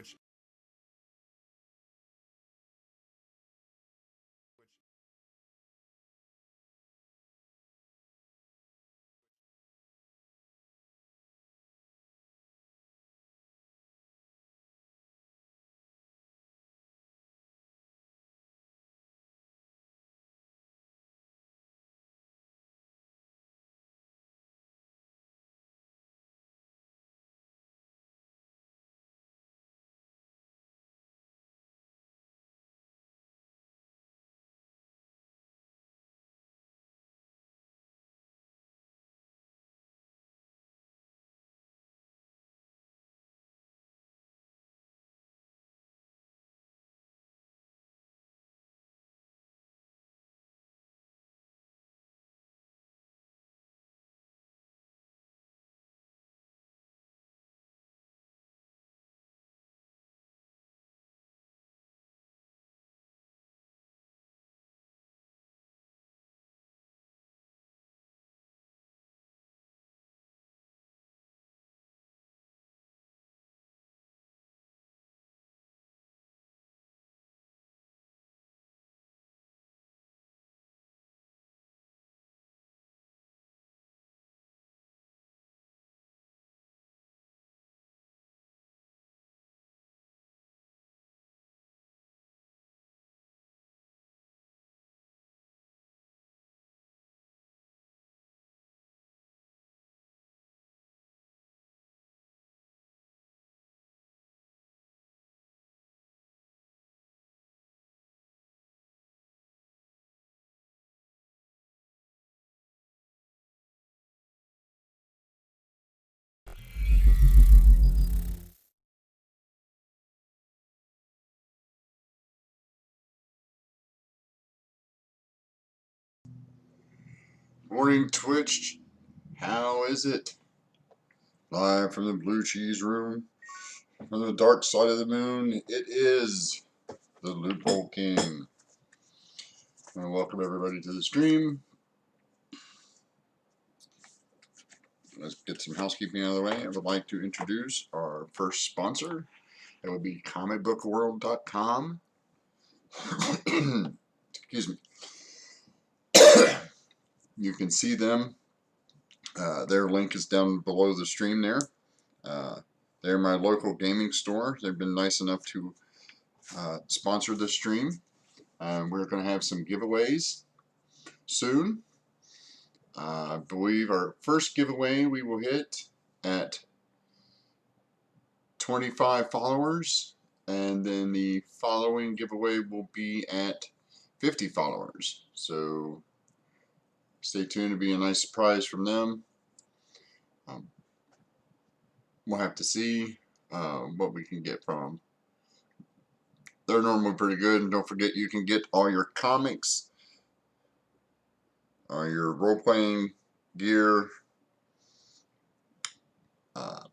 Which Morning, Twitch. How is it? Live from the Blue Cheese Room, from the dark side of the moon, it is the Loophole King. I want to welcome everybody to the stream. Let's get some housekeeping out of the way. I would like to introduce our first sponsor. That would be comicbookworld.com. Excuse me. You can see them. Their link is down below the stream there. They're my local gaming store. They've been nice enough to sponsor this stream. We're going to have some giveaways soon. I believe our first giveaway we will hit at 25 followers, and then the following giveaway will be at 50 followers. So stay tuned to be a nice surprise from them. We'll have to see what we can get from them. They're normally pretty good, and don't forget you can get all your comics, your role-playing gear,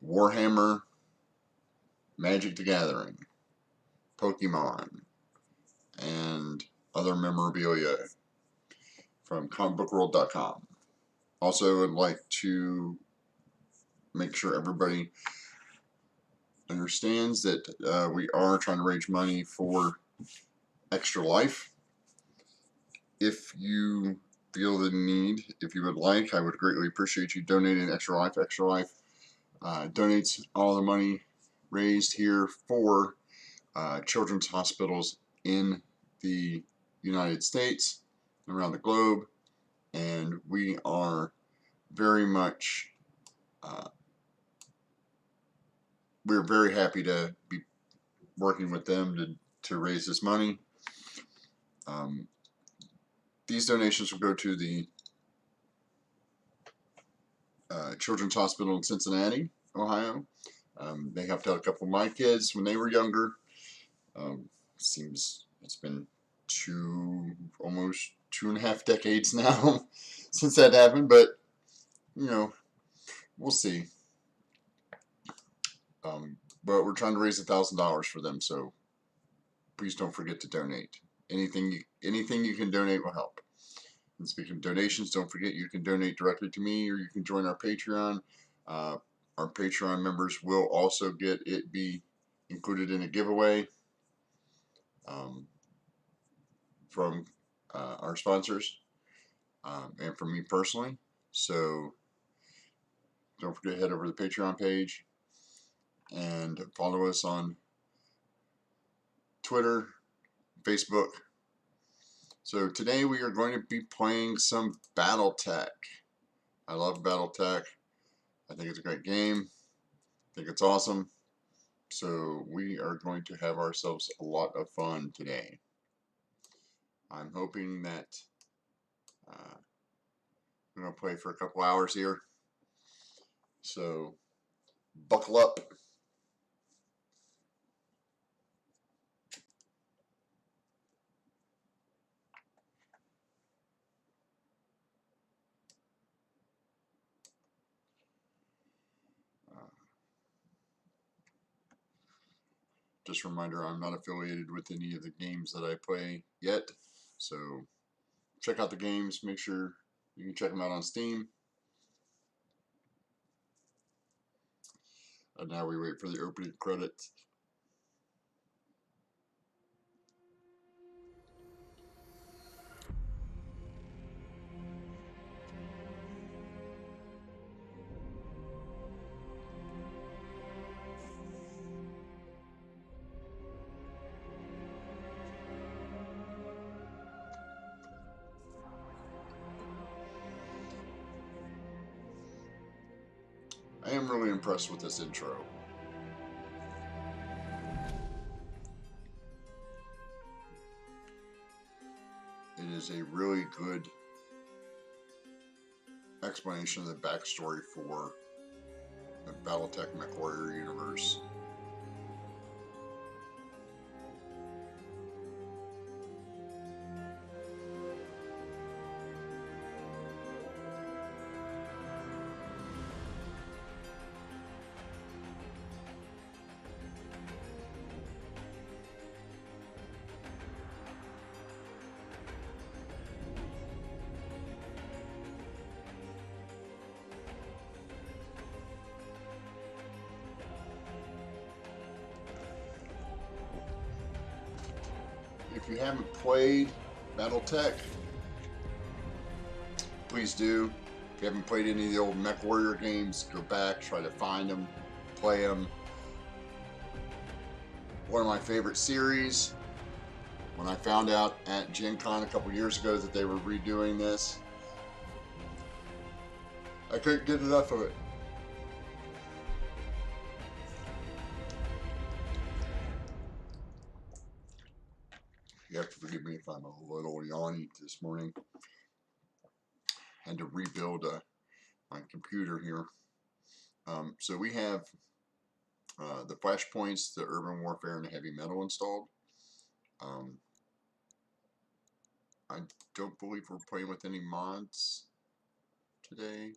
Warhammer, Magic the Gathering, Pokemon, and other memorabilia from comicbookworld.com. Also, I'd like to make sure everybody understands that we are trying to raise money for Extra Life. If you feel the need, if you would like, I would greatly appreciate you donating Extra Life. Extra Life donates all the money raised here for children's hospitals in the United States, around the globe, and we are very much we're very happy to be working with them to raise this money. These donations will go to the Children's Hospital in Cincinnati, Ohio. They helped out a couple of my kids when they were younger. Seems it's been almost 2.5 decades now since that happened, but you know, we'll see. But we're trying to raise $1,000 for them, so please don't forget to donate. Anything you can donate will help. And speaking of donations, don't forget you can donate directly to me, or you can join our Patreon. Our Patreon members will also get included in a giveaway um, from our sponsors and from me personally. So don't forget to head over to the Patreon page and follow us on Twitter, Facebook. So today we are going to be playing some Battletech. I love Battletech. I think it's a great game. I think it's awesome. So we are going to have ourselves a lot of fun today. I'm hoping that I'm going to play for a couple hours here. So buckle up. Just a reminder, I'm not affiliated with any of the games that I play yet. So check out the games. Make sure you can check them out on Steam. And now we wait for the opening credits. I am really impressed with this intro. It is a really good explanation of the backstory for the Battletech MechWarrior universe. If you haven't played Battletech, please do. If you haven't played any of the old MechWarrior games, go back, try to find them, play them. One of my favorite series. When I found out at Gen Con a couple years ago that they were redoing this, I couldn't get enough of it. You have to forgive me if I'm a little yawny this morning. Had to rebuild my computer here. So we have the flashpoints, the urban warfare, and the heavy metal installed. I don't believe we're playing with any mods today.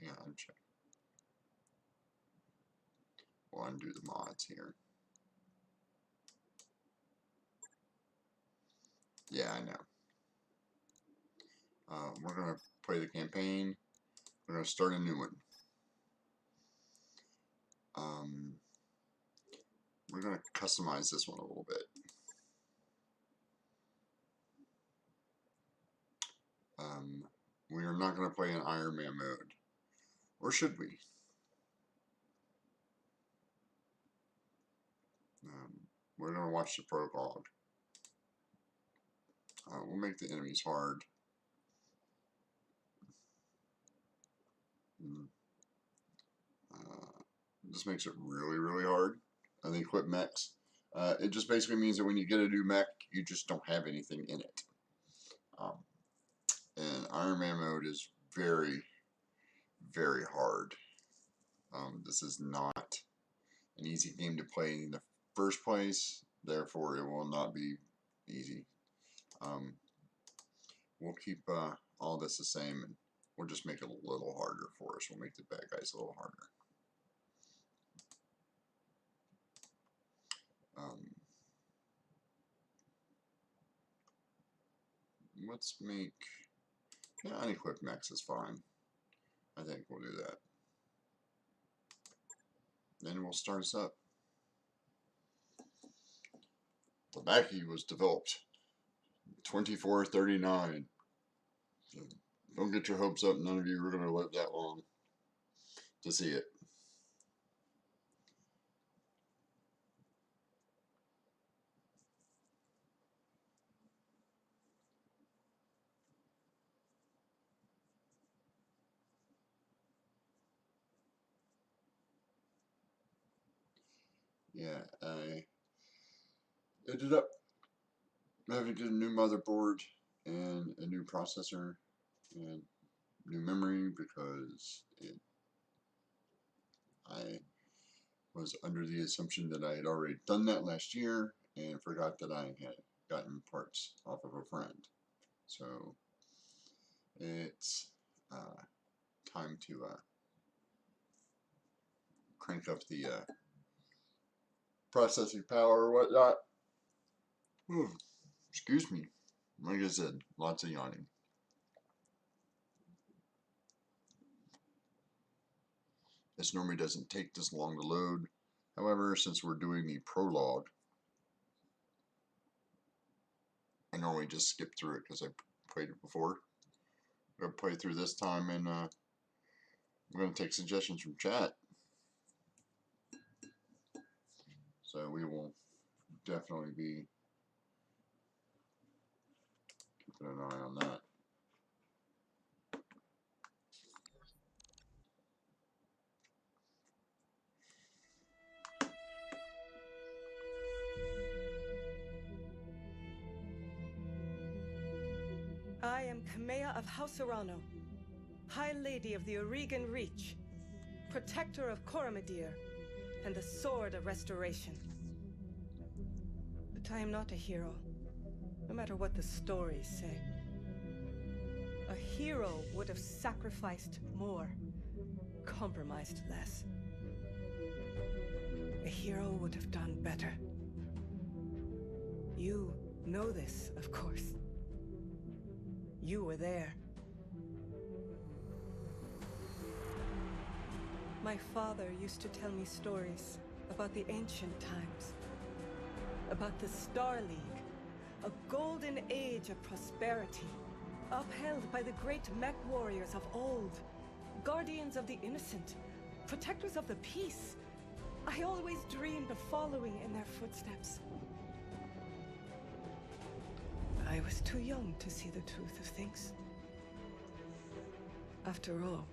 Yeah, I'll check. We'll undo the mods here. Yeah, I know. We're going to play the campaign. We're going to start a new one. We're going to customize this one a little bit. We are not going to play in Iron Man mode. Or should we? We're going to watch the prologue. We'll make the enemies hard. This makes it really, really hard. I think equip mechs. It just basically means that when you get a new mech, you just don't have anything in it. And Iron Man mode is very, very hard. This is not an easy game to play in the first place, therefore it will not be easy. We'll keep all this the same, and we'll just make it a little harder for us. We'll make the bad guys a little harder. Let's make, yeah, unequipped mechs is fine. I think we'll do that. Then we'll start us up. The Mackie was developed 2439. So don't get your hopes up. None of you are going to live that long to see it. Yeah, I ended up having to get a new motherboard and a new processor and new memory because I was under the assumption that I had already done that last year and forgot that I had gotten parts off of a friend. So it's time to crank up the processing power or whatnot. Excuse me. Like I said, lots of yawning. This normally doesn't take this long to load. However, since we're doing the prologue, I normally just skip through it because I played it before. I'm going to play through this time, and I'm going to take suggestions from chat. So we will definitely be keeping an eye on that. I am Kamea of House Arano, High Lady of the Oregon Reach, Protector of Coromadir, and the Sword of Restoration. But I am not a hero, no matter what the stories say. A hero would have sacrificed more, compromised less. A hero would have done better. You know this, of course. You were there. My father used to tell me stories about the ancient times. About the Star League, a golden age of prosperity, upheld by the great mech warriors of old, guardians of the innocent, protectors of the peace. I always dreamed of following in their footsteps. I was too young to see the truth of things. After all,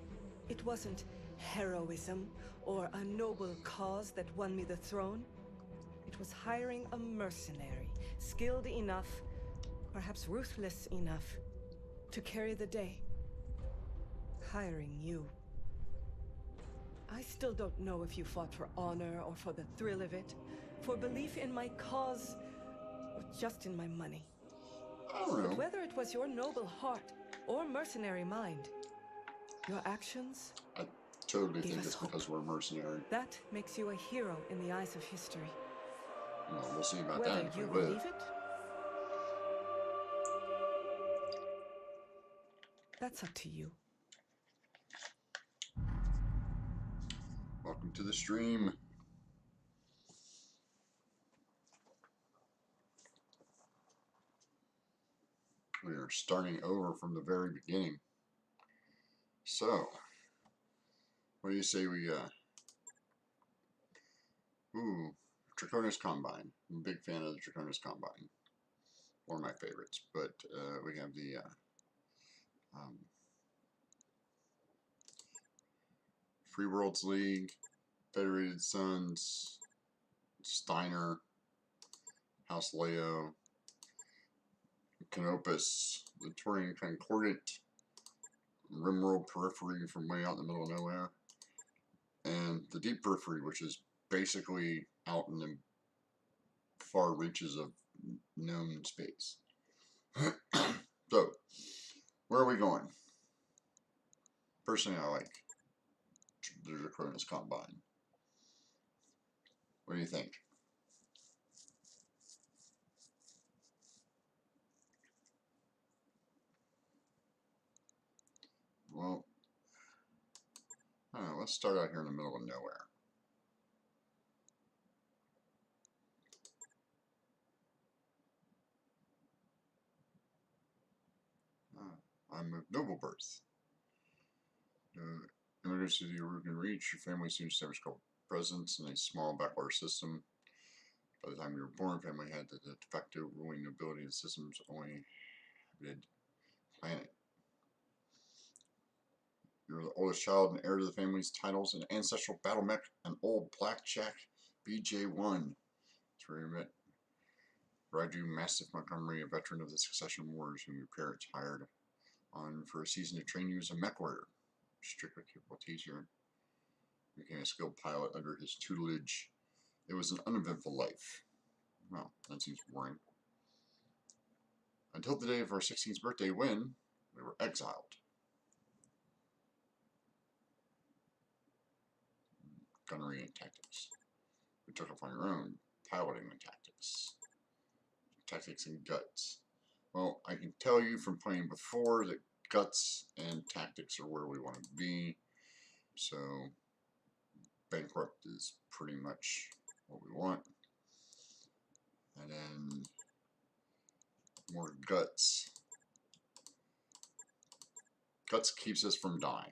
it wasn't heroism or a noble cause that won me the throne. It was hiring a mercenary, skilled enough, perhaps ruthless enough, to carry the day. Hiring you. I still don't know if you fought for honor or for the thrill of it, for belief in my cause, or just in my money. I don't know. But whether it was your noble heart or mercenary mind, your actions I totally gave think us it's hope. because we're mercenary. That makes you a hero in the eyes of history. Well, we'll see about Whether that if we you live. believe it, that's up to you. Welcome to the stream. We are starting over from the very beginning. So, what do you say we, Draconis Combine. I'm a big fan of the Draconis Combine. One of my favorites. But we have the Free Worlds League, Federated Sons, Steiner, House Leo, Canopus, the Turian Concordant, Rimworld Periphery from way out in the middle of nowhere, and the Deep Periphery, which is basically out in the far reaches of known space. So, where are we going? Personally, I like the Draconis Combine. What do you think? Well, I don't know, let's start out here in the middle of nowhere. I'm of noble birth. Immigrants to the Oregon Reach, your family soon established a presence in a small backwater system. By the time you were born, family had the de facto ruling nobility of the system's only habited planet. You were the oldest child and heir to the family's titles and ancestral battle mech, an old blackjack BJ-1. That's where you met Raju Mastiff Montgomery, a veteran of the Succession Wars, whom your parents hired on for a season to train you as a mech warrior. Strictly capable teacher. Became a skilled pilot under his tutelage. It was an uneventful life. Well, that seems boring. Until the day of our 16th birthday when we were exiled. Gunnery and tactics. We took off on your own, piloting the tactics. Tactics and guts. Well, I can tell you from playing before that guts and tactics are where we want to be. So, bankrupt is pretty much what we want. And then more guts. Guts keeps us from dying.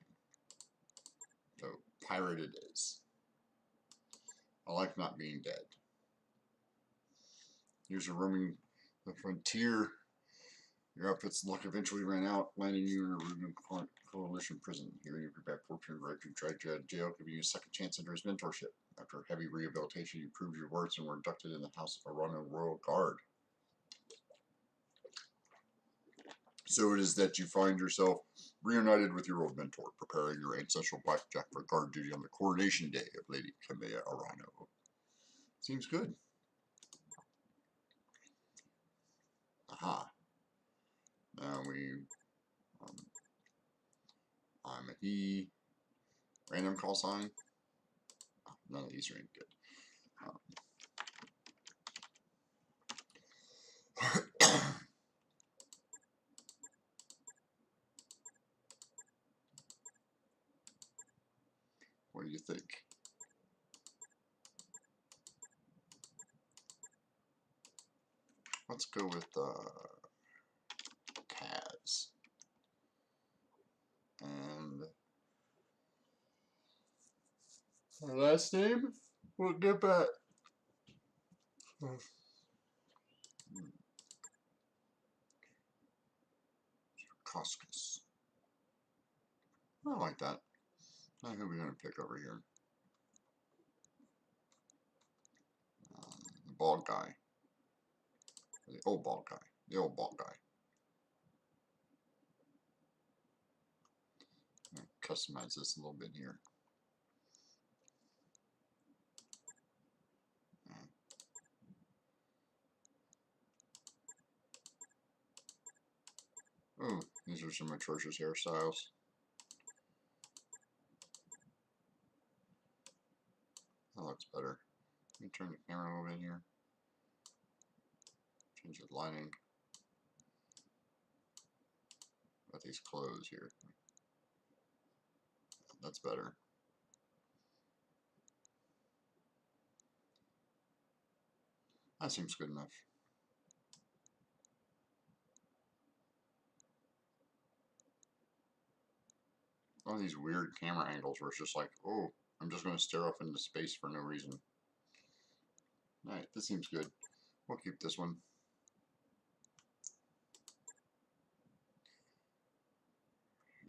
So, pirate it is. I like not being dead. Here's a roaming the frontier. Your outfit's luck eventually ran out, landing you in a Reuben Coalition prison. Hearing of your bad fortune, Raju dragged you out of jail, giving you a second chance under his mentorship. After heavy rehabilitation, you proved your worth and were inducted in the House of Arano Royal Guard. So it is that you find yourself reunited with your old mentor, preparing your ancestral blackjack for guard duty on the coronation day of Lady Kamea Arano. Seems good. Aha. Now I'm a he. Random call sign. Oh, none of these are any good. What do you think? Let's go with Taz. And her last name? We'll get back. Koskus. I like that. Now who are we going to pick over here? The bald guy. The old bald guy. The old bald guy. Customize this a little bit here. Oh, these are some atrocious hairstyles. That looks better. Let me turn the camera a little bit here. Change the lighting. Got these clothes here. That's better. That seems good enough. All these weird camera angles where it's just like, oh, I'm just going to stare off into space for no reason. Alright, this seems good. We'll keep this one.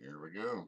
Here we go.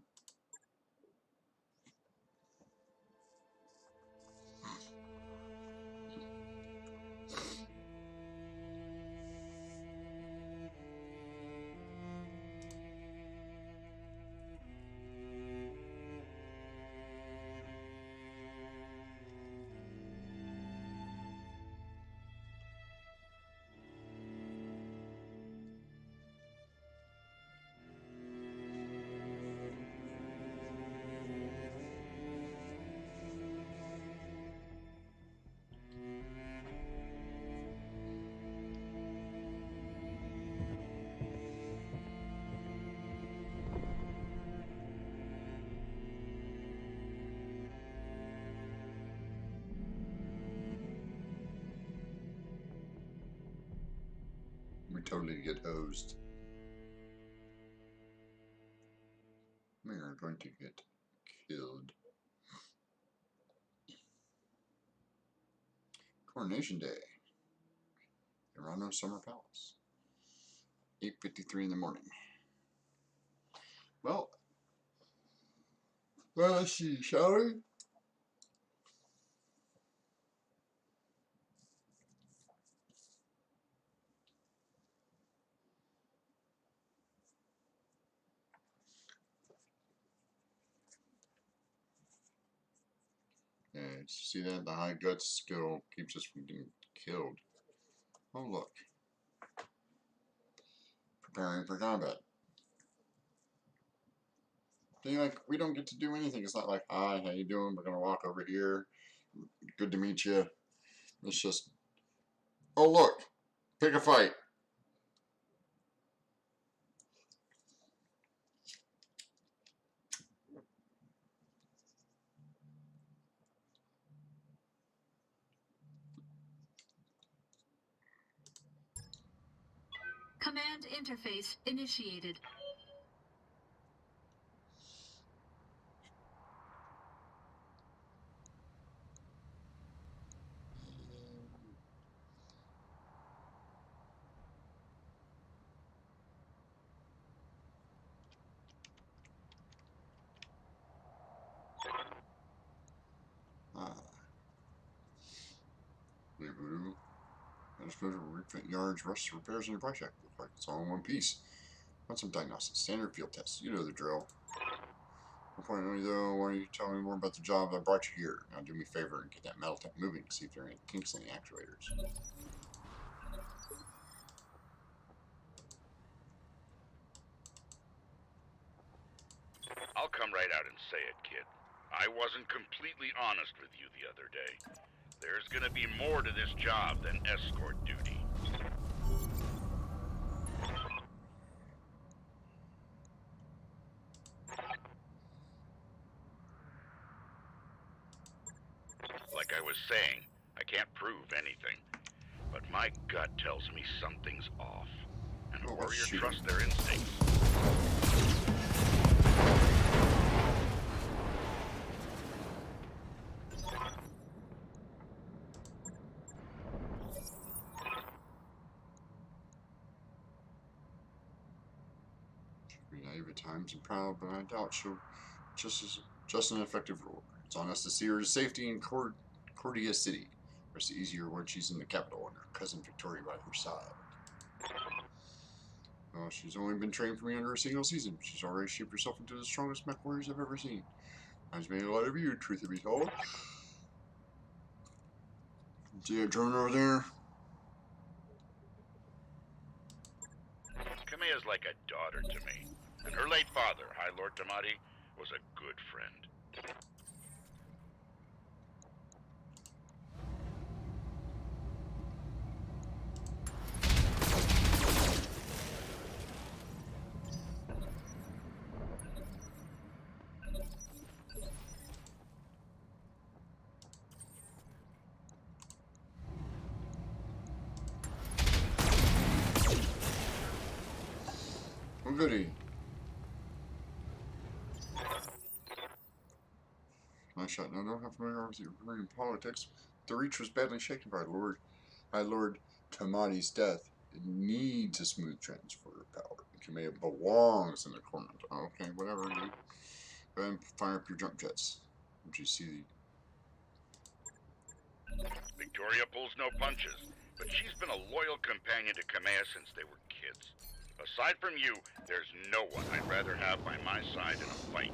We totally get hosed. We are going to get killed. Coronation Day. Toronto Summer Palace. 8:53 in the morning. Well, let's see, shall we? Yeah, see that? The high guts skill keeps us from getting killed. Oh, look. Preparing for combat. See, like, we don't get to do anything. It's not like, hi, how you doing? We're going to walk over here. Good to meet you. It's just, oh, look. Pick a fight. Command interface initiated. Voodoo. Administrator refit yards, rush repairs in your project. Looks like it's all in one piece. Want some diagnostics, standard field tests. You know the drill. No point only though, why don't you tell me more about the job that brought you here? Now do me a favor and get that Battletech moving, see if there are any kinks in the actuators. I'll come right out and say it, kid. I wasn't completely honest with you the other day. There's gonna be more to this job than escort duty. Like I was saying, I can't prove anything. But my gut tells me something's off. And a warrior trusts their instincts. She'll be naive at times and proud, but I doubt she'll just an effective ruler. It's on us to see her to safety in Cordia City. It's easier when she's in the capital and her cousin Victoria by her side. Well, she's only been trained for me under a single season. She's already shaped herself into the strongest mech warriors I've ever seen. Reminds me a lot of you, truth to be told. See a drone over there? Kamea's like a daughter to me. And her late father, High Lord Tamati, was a good friend. Oh, goody. Nice shot. Now, don't have familiar with your Korean politics. The Reach was badly shaken by Lord Tamati's death. It needs a smooth transfer of power. Kamea belongs in the corner. Okay, whatever, dude. Go ahead and fire up your jump jets. Don't you see Victoria pulls no punches, but she's been a loyal companion to Kamea since they were kids. Aside from you, there's no one I'd rather have by my side in a fight.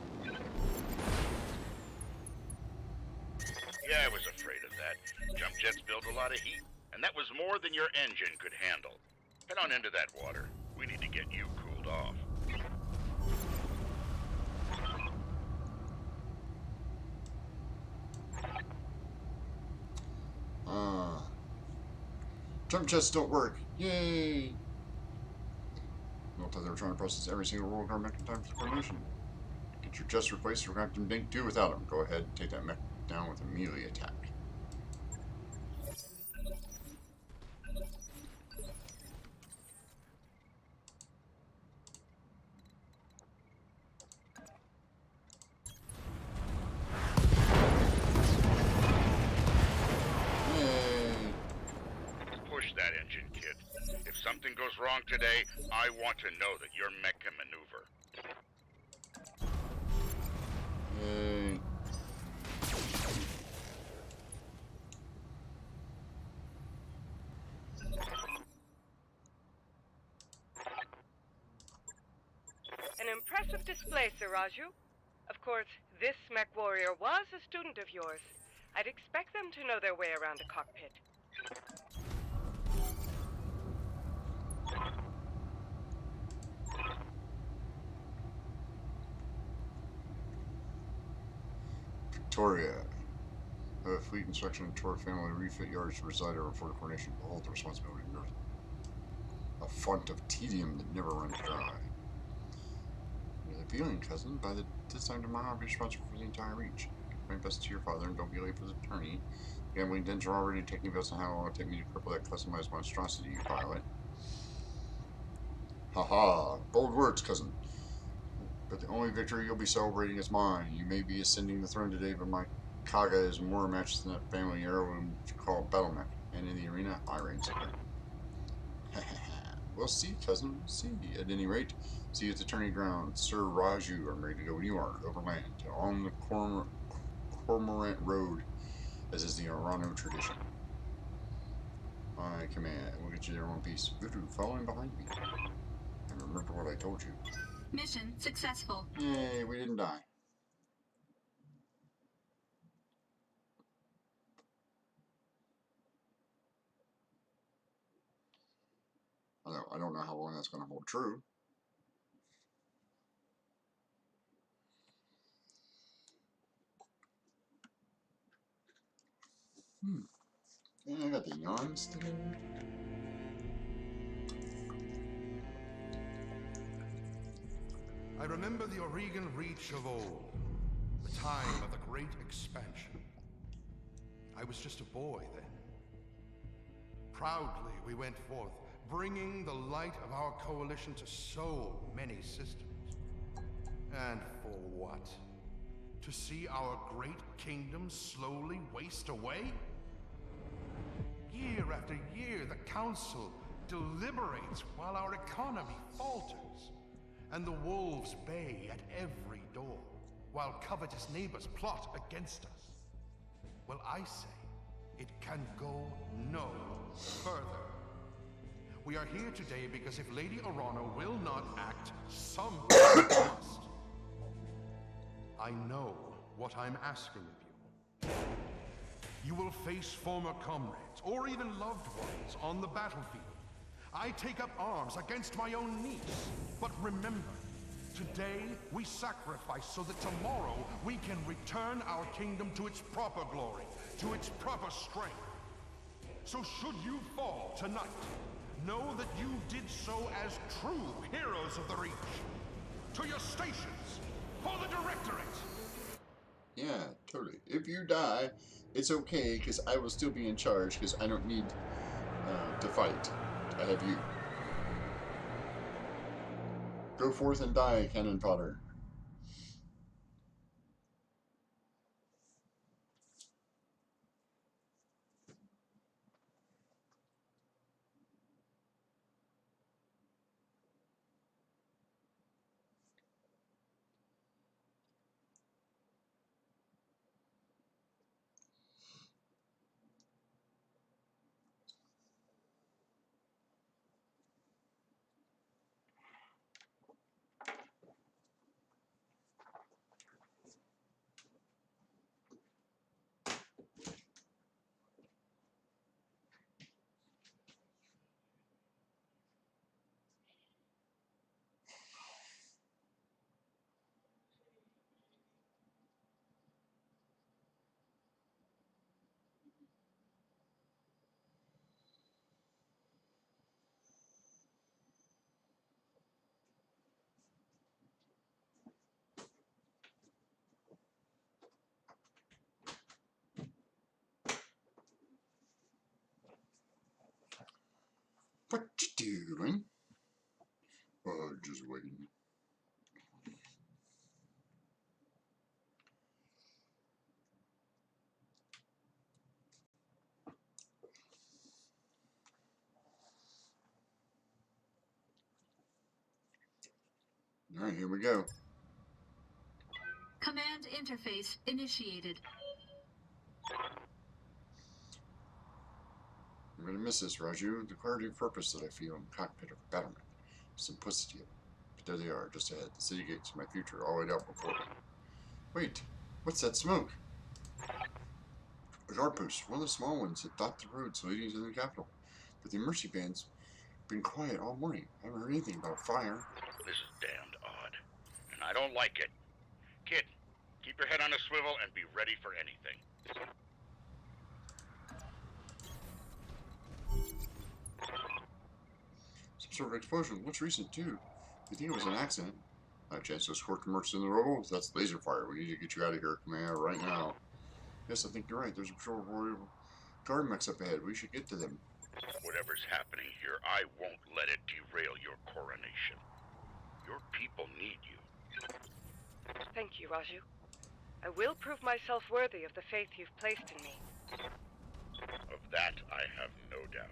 Yeah, I was afraid of that. Jump jets build a lot of heat, and that was more than your engine could handle. Head on into that water. We need to get you cooled off. Jump jets don't work. Yay! Not that they were trying to process every single roll car mech in time for the coronation. Get your jets replaced or crack them dink do without them. Go ahead and take that mech down with a melee attack. wrong today, I want to know that your mech can maneuver. Yay. An impressive display, Sir Raju. Of course, this mech warrior was a student of yours. I'd expect them to know their way around a cockpit. Victoria. Have a fleet inspection and tour family refit yards to reside over for coordination. Behold the responsibility of Earth. A font of tedium that never runs dry. You're the feeling, cousin. By this time tomorrow, I'll be responsible for the entire reach. Give my best to your father and don't be late for the tourney. Gambling dens are already taking bets on how long it'll take me to cripple that customized monstrosity you pilot. Haha, bold words, cousin. But the only victory you'll be celebrating is mine. You may be ascending the throne today, but my Kaga is more matched than that family heirloom called Battletech. And in the arena, I reign supreme. We'll see, cousin. We'll see. At any rate, see you at the tourney ground. Sir Raju, I'm ready to go when you are. Overland, on the Cormorant Road, as is the Arano tradition. My command. We'll get you there in one piece. Voodoo, following behind me. And remember what I told you. Mission successful. Yay, we didn't die. Although I don't know how long that's going to hold true. Yeah, I got the yawns today. I remember the Oregon Reach of old, the time of the Great Expansion. I was just a boy then. Proudly we went forth, bringing the light of our coalition to so many systems. And for what? To see our great kingdom slowly waste away? Year after year, the Council deliberates while our economy falters, and the wolves bay at every door, while covetous neighbors plot against us. Well, I say, it can go no further. We are here today because if Lady Arano will not act, somebody must. I know what I'm asking of you. You will face former comrades, or even loved ones, on the battlefield. I take up arms against my own niece. But remember, today we sacrifice so that tomorrow we can return our kingdom to its proper glory, to its proper strength. So should you fall tonight, know that you did so as true heroes of the Reach. To your stations, for the Directorate! Yeah, totally. If you die, it's okay, because I will still be in charge, because I don't need to fight. I have you. Go forth and die, cannon fodder. What you doing? Oh, just waiting. Alright, here we go. Command interface initiated. I'm gonna miss this, Raju. The clarity of purpose that I feel in the cockpit of a battlement. Simplicity of it. But there they are, just ahead. The city gates, my future, all laid out before me. Wait, what's that smoke? A guard post, one of the small ones that dot the roads leading to the capital. But the Mercy Band's been quiet all morning. I haven't heard anything about a fire. This is damned odd, and I don't like it. Kid, keep your head on a swivel and be ready for anything. Some sort of explosion. Looks recent, too. You think it was an accident? Not a chance to escort the mercs in the rubble? That's laser fire. We need to get you out of here, Commander, right now. Yes, I think you're right. There's a patrol royal guard mechs up ahead. We should get to them. Whatever's happening here, I won't let it derail your coronation. Your people need you. Thank you, Raju. I will prove myself worthy of the faith you've placed in me. Of that, I have no doubt.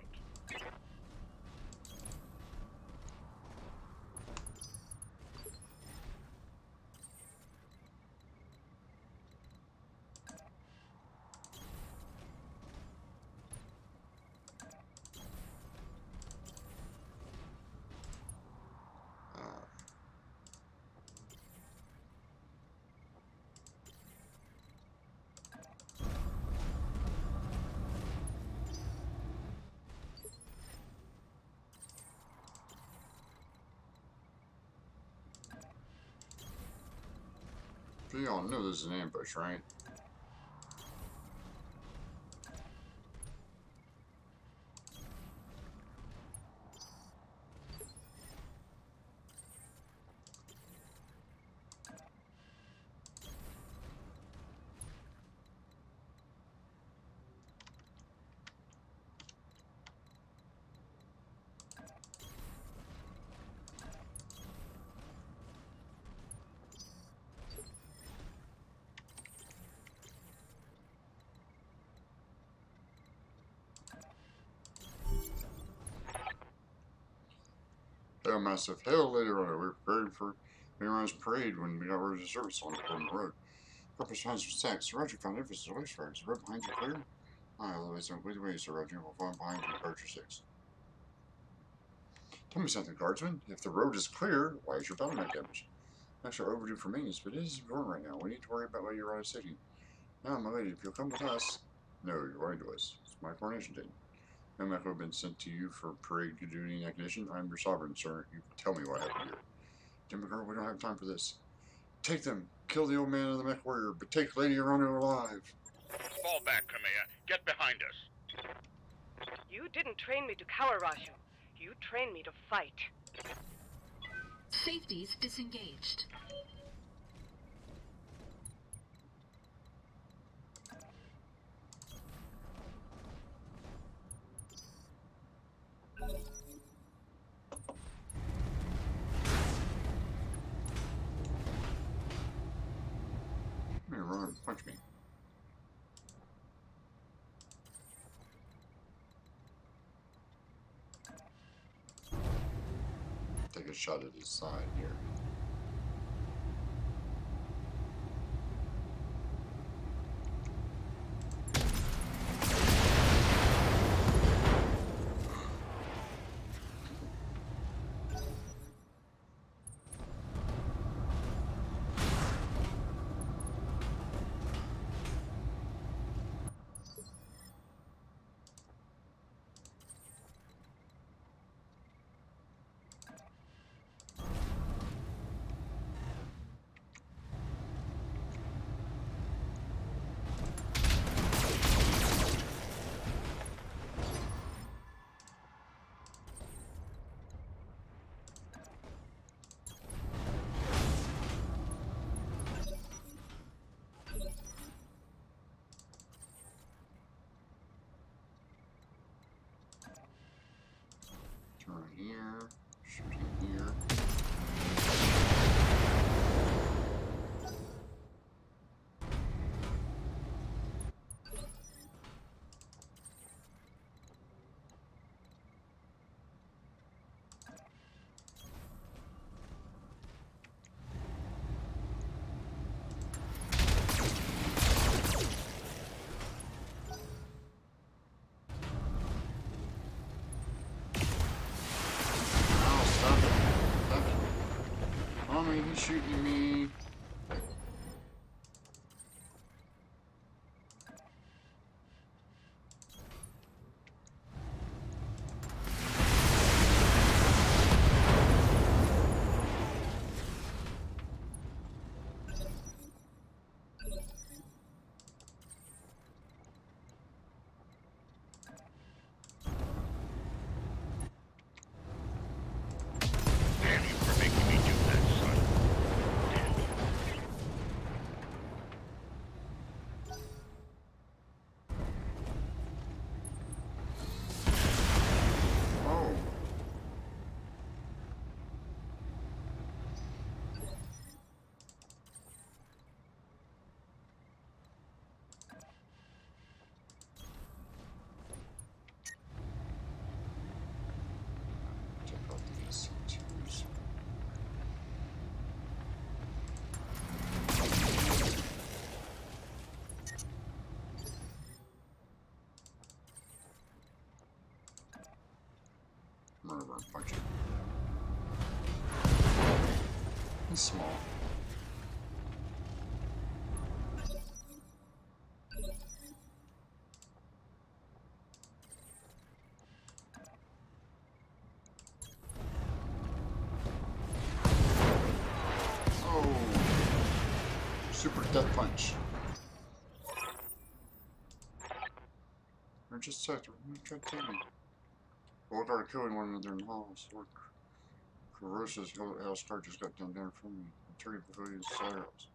So you all know this is an ambush, right? Hail, Massive. Hail, Lady Runner. We were preparing for Miran's parade when we got rid of the service on the road. Purpose finds some stacks. Sir Roger found evidence of lace fire. Is the road behind you clear? Aye, otherwise don't wait away, Sir Roger. We'll find behind you in Departure 6. Tell me something, Guardsman. If the road is clear, why is your battlement damaged? Actually, overdue for maintenance, but it is important right now. We need to worry about whether you're out of city. Now, my lady, if you'll come with us. No, you're going to us. It's my coronation day. No mech have been sent to you for parade duty and recognition. I'm your sovereign, sir. You tell me what happened here. Timber girl, we don't have time for this. Take them. Kill the old man and the mech warrior, but take Lady Arano alive. Fall back, Kamea. Get behind us. You didn't train me to cower, Raju. You trained me to fight. Safeties disengaged. Come here, run, punch me. Take a shot at his side here. me, he's shooting me. Damn you for making me do that, son. Damn you. Oh. Check out these twos. Run over and punch it. He's small. Oh. Super death punch. Or just a second. I'm trying to tell me. Both are killing one another in the halls. Corrosive's Hellstar just got done down from me. Attorney Pavilion Cyrus.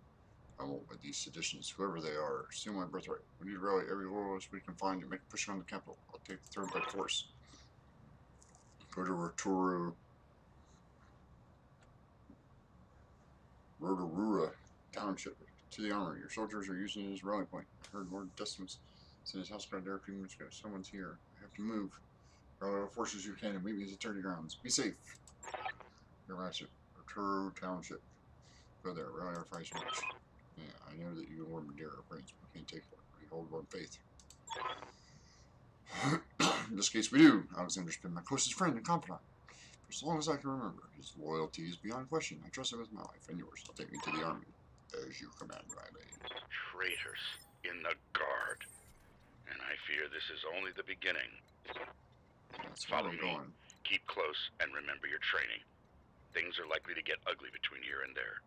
I won't let these seditions, whoever they are, steal my birthright. We need to rally every loyalist we can find to make a push on the capital. I'll take the throne by force. Go to Rotorua Township. To the armory. Your soldiers are using it as a rally point. I heard Lord Decimus sent his house guard there a few minutes ago. Someone's here. I have to move. Rally all forces you can and meet me at the 30 grounds. Be safe. You're right. Rotorua Township. Go there. Rally our fights much. Yeah, I know that you and Lord Madeira are friends, but we can't take one. We hold one faith. In this case, we do. Alexander's been my closest friend and confidant for as long as I can remember. His loyalty is beyond question. I trust him with my life and yours. I'll take me to the army. As you command, my lady. Traitors in the guard. And I fear this is only the beginning. That's where Follow I'm me. going. Keep close and remember your training. Things are likely to get ugly between here and there.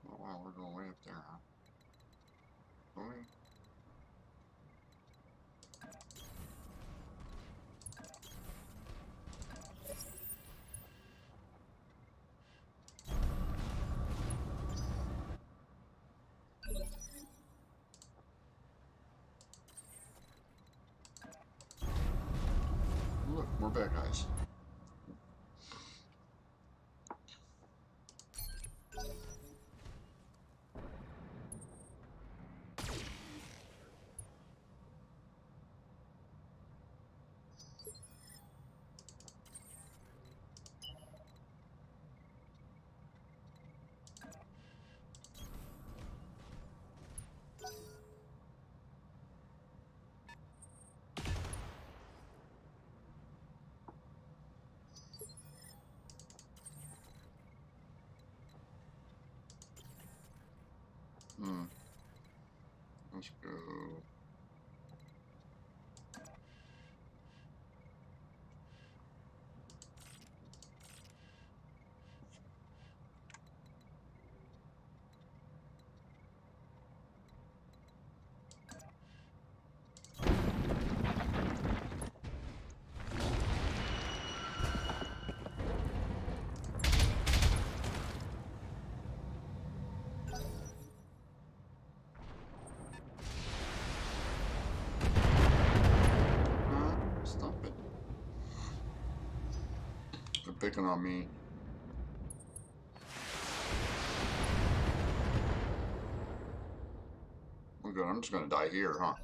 Oh wow, we're going way up there, huh? Going? Look, more bad guys. Let's go. Stop it. They're picking on me. Oh good, I'm just gonna die here, huh?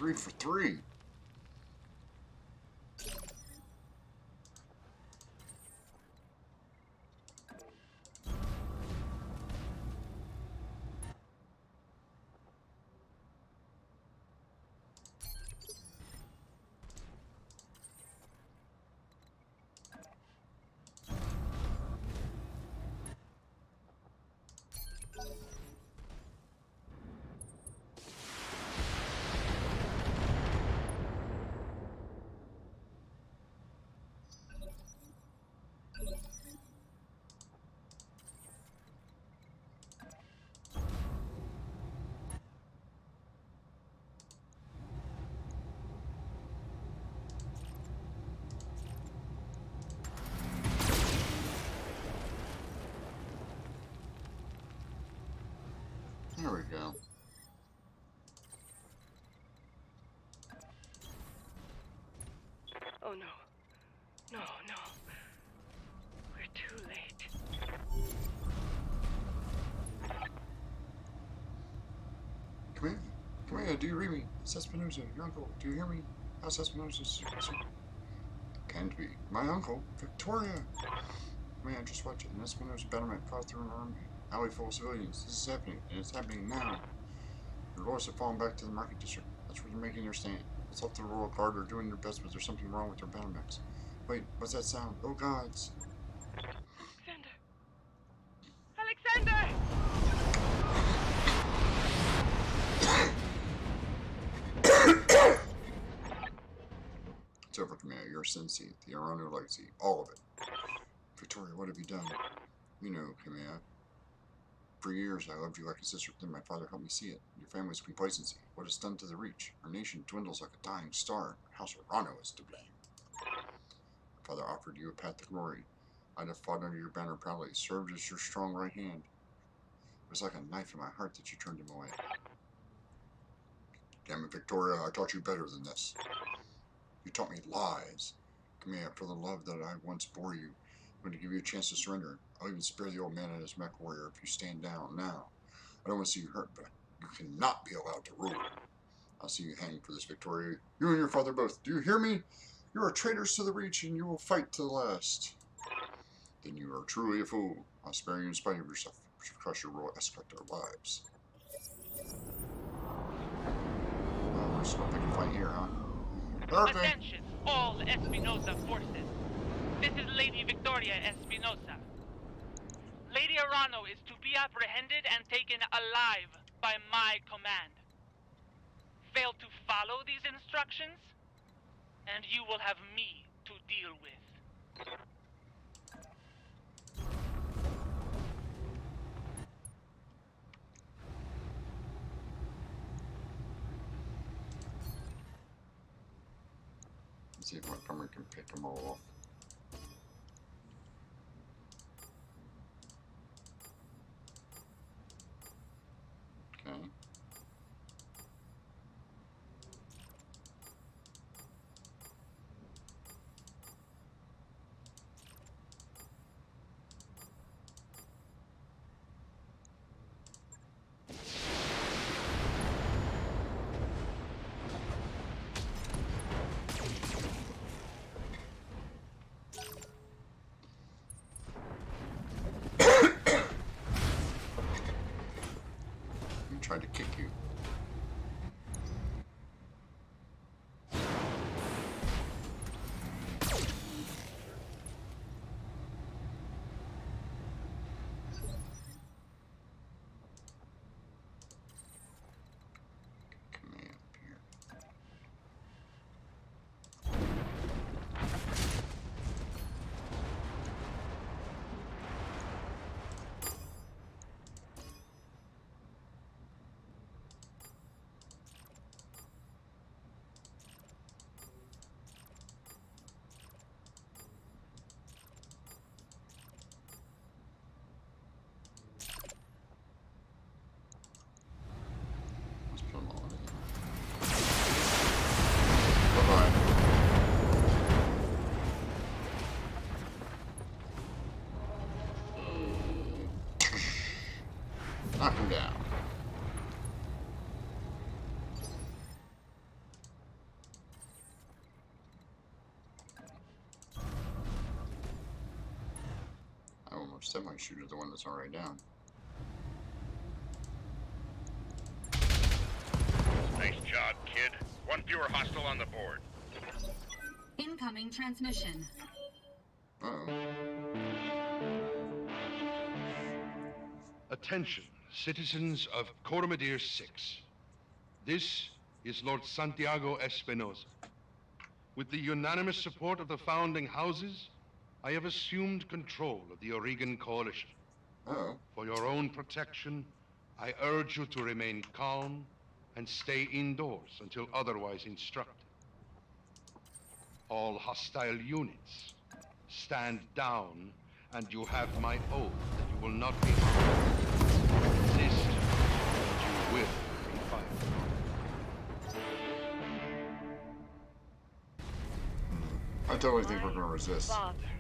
3 for 3. There we go. Oh no. No, no. We're too late. Come here. Come here. Do you read me? It's Espinosa, your uncle. Do you hear me? How's Espinosa? Can't be. My uncle, Victoria. Man, just watch it. An Espinosa battlement fought through an army. Alley full of civilians. This is happening, and it's happening now. The royals have fallen back to the market district. That's where they're making their stand. It's up to the royal guard. They're doing their best, but there's something wrong with their battlements. Wait, what's that sound? Oh gods! Alexander! Alexander! It's over, Camilla. Your sensei, the Arano legacy, all of it. Victoria, what have you done? You know, Camilla. For years, I loved you like a sister. Then my father helped me see it. Your family's complacency, what it's done to the Reach. Our nation dwindles like a dying star. House Arano is to blame. My father offered you a path to glory. I'd have fought under your banner proudly, served as your strong right hand. It was like a knife in my heart that you turned him away. Damn it, Victoria, I taught you better than this. You taught me lies. Camilla, for the love that I once bore you, I'm going to give you a chance to surrender. I'll even spare the old man and his mech warrior if you stand down now. I don't want to see you hurt, but you cannot be allowed to rule. I'll see you hang for this, Victoria. You and your father both. Do you hear me? You are traitors to the Reach, and you will fight to the last. Then you are truly a fool. I'll spare you in spite of yourself, but you've cost your royal escort their lives. Well, we're just going to pick a fight here, huh? Okay. Attention, all Espinosa forces. This is Lady Victoria Espinosa. Lady Arano is to be apprehended and taken alive by my command. Fail to follow these instructions, and you will have me to deal with. Let's see if Montgomery can pick them all off. Okay. semi-shooter, the one that's already down. Nice job, kid. One fewer hostile on the board. Incoming transmission. Uh-oh. Attention, citizens of Coromadir 6. This is Lord Santiago Espinosa. With the unanimous support of the founding houses, I have assumed control of the Oregon Coalition. Uh-oh. For your own protection, I urge you to remain calm and stay indoors until otherwise instructed. All hostile units, stand down, and you have my oath that you will not be harmed. Resist, and you will be fired. I totally think we're going to resist. Father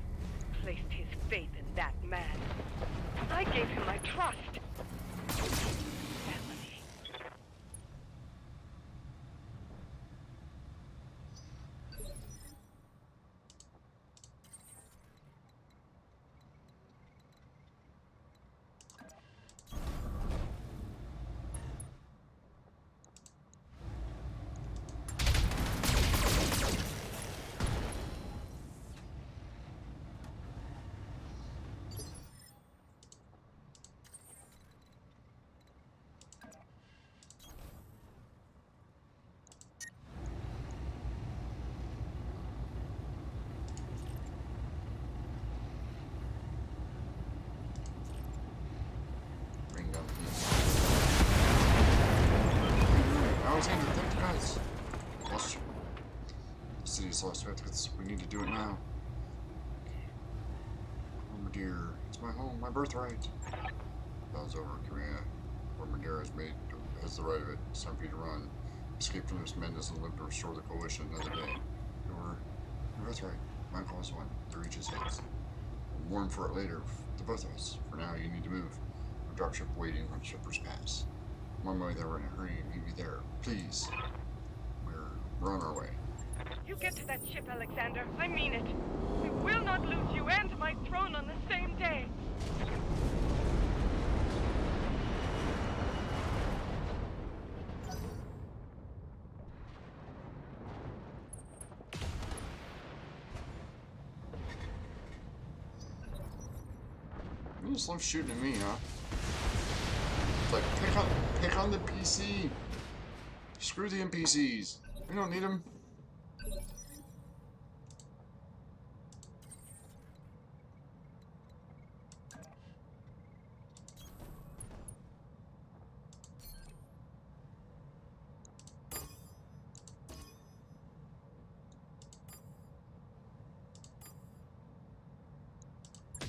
placed his faith in that man. I gave him my trust. Family. Bring down the piece. I was saying, thank you guys. Lost. The city's lost records. We need to do it now. Bombardier. It's my home, my birthright. Battle's over, Korea. Bombardier has the right of it. It's time for you to run. Escape from this madness and live to restore the coalition another day. Your birthright. My call is one. The reaches heads. We'll mourn for it later, the both of us. For now, you need to move. A dropship waiting on Shippers Pass. I'm on my way there. We're in a hurry. Meet me there, please. We're on our way. You get to that ship, Alexander. I mean it. We will not lose you and my throne on the same day. You just love shooting at me, huh? It's like, pick on the PC. Screw the NPCs. We don't need them.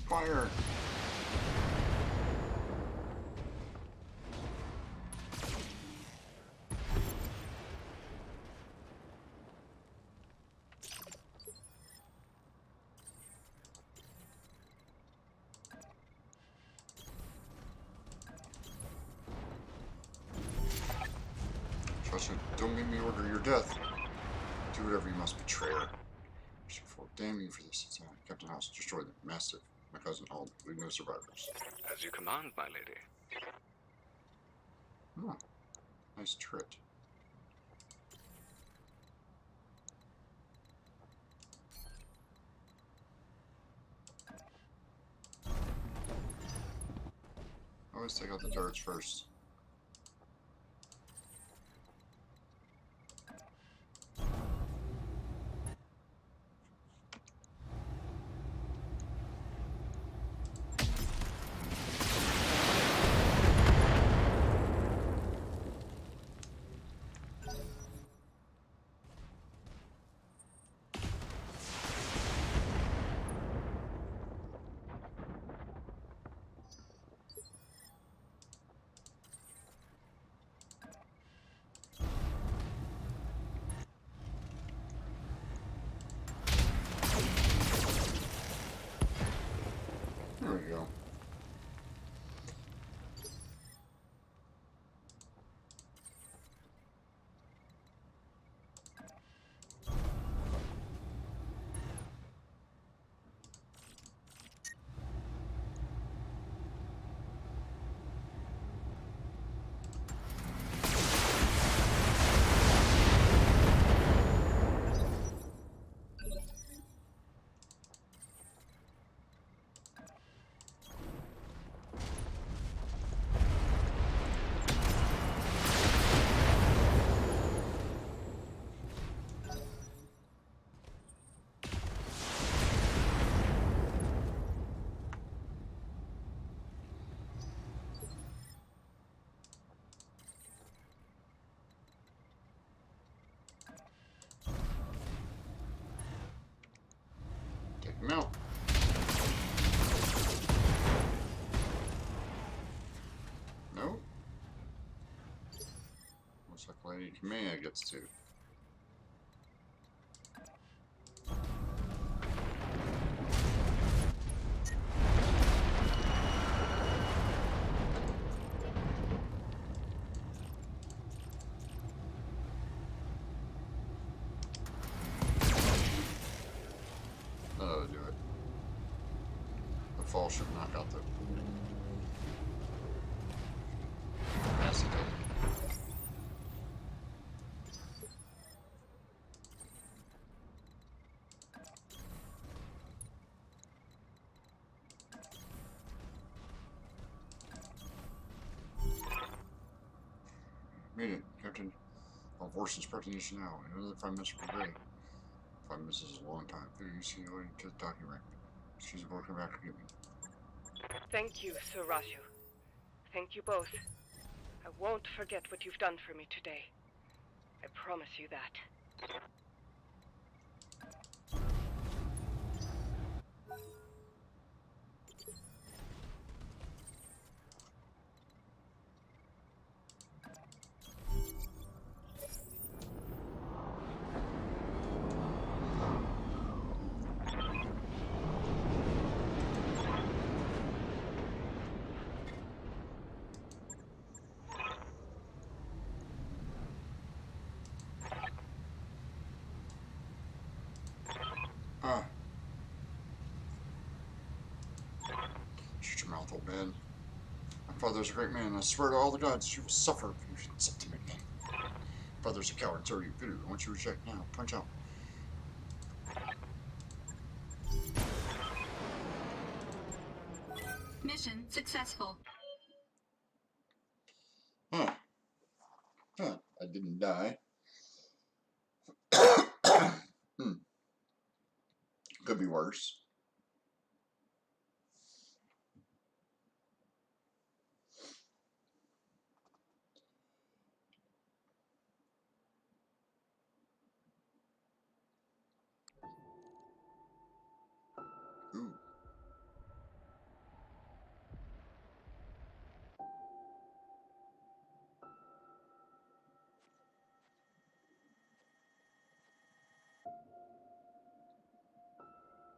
Fire. Trust it. Don't make me order your death. Do whatever you must, betrayer. Damn you for this. It's Captain House. Destroy them. Mastiff. My cousin Hall. Leave no survivors. As you command, my lady. Oh, nice turret. Always take out the turrets first. No. No. Looks like Lady Kamea gets to. That'll do it. The fall should knock out the capacity. Meeting, Captain. All forces preparation now. Another Prime Minister for Gray. Prime Minister is a long time. You see going to the docking rank. She's working back to get me. Thank you, Sir Raju. Thank you both. I won't forget what you've done for me today. I promise you that. Ah. Shut your mouth, old man. My father's a great man, and I swear to all the gods you will suffer if you insult him again. Father's a coward, so are you, Voodoo. I want you to reject now. Punch out. Mission successful. Huh. Huh. I didn't die. Could be worse. Ooh.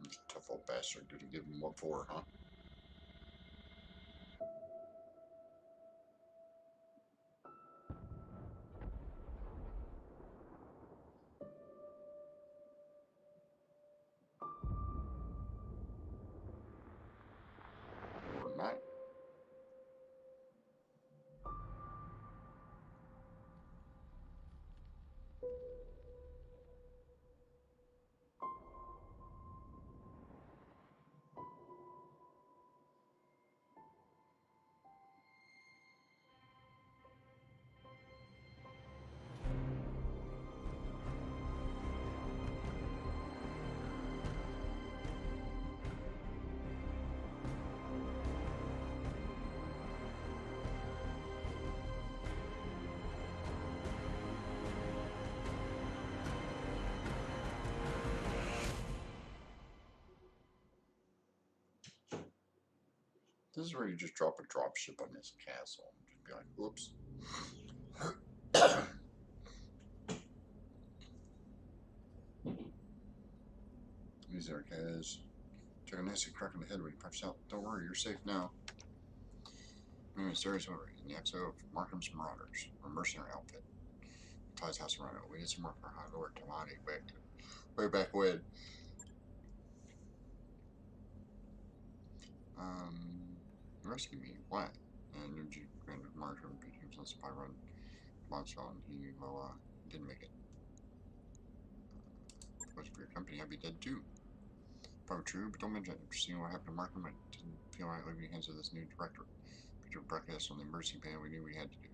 This tough old bastard. Did he give him what for, huh? Or not? This is where you just drop a dropship on this castle and just be like, whoops. These are guys. Took a nasty crack in the head when he punched out. Don't worry, you're safe now. Anyway, story's over. In the episode of Markham's Marauders, a mercenary outfit. Ty's house around it. We did some work for High Lord Tamati way back when. Rescue me. What? And Energy granted Markham became some spy run monster and he didn't make it. Was for your company, I'd be dead too. Probably true, but don't mention it. After seeing what happened to Markham, I didn't feel right leaving the hands of this new director. Peter broadcast on the emergency band we knew we had to do.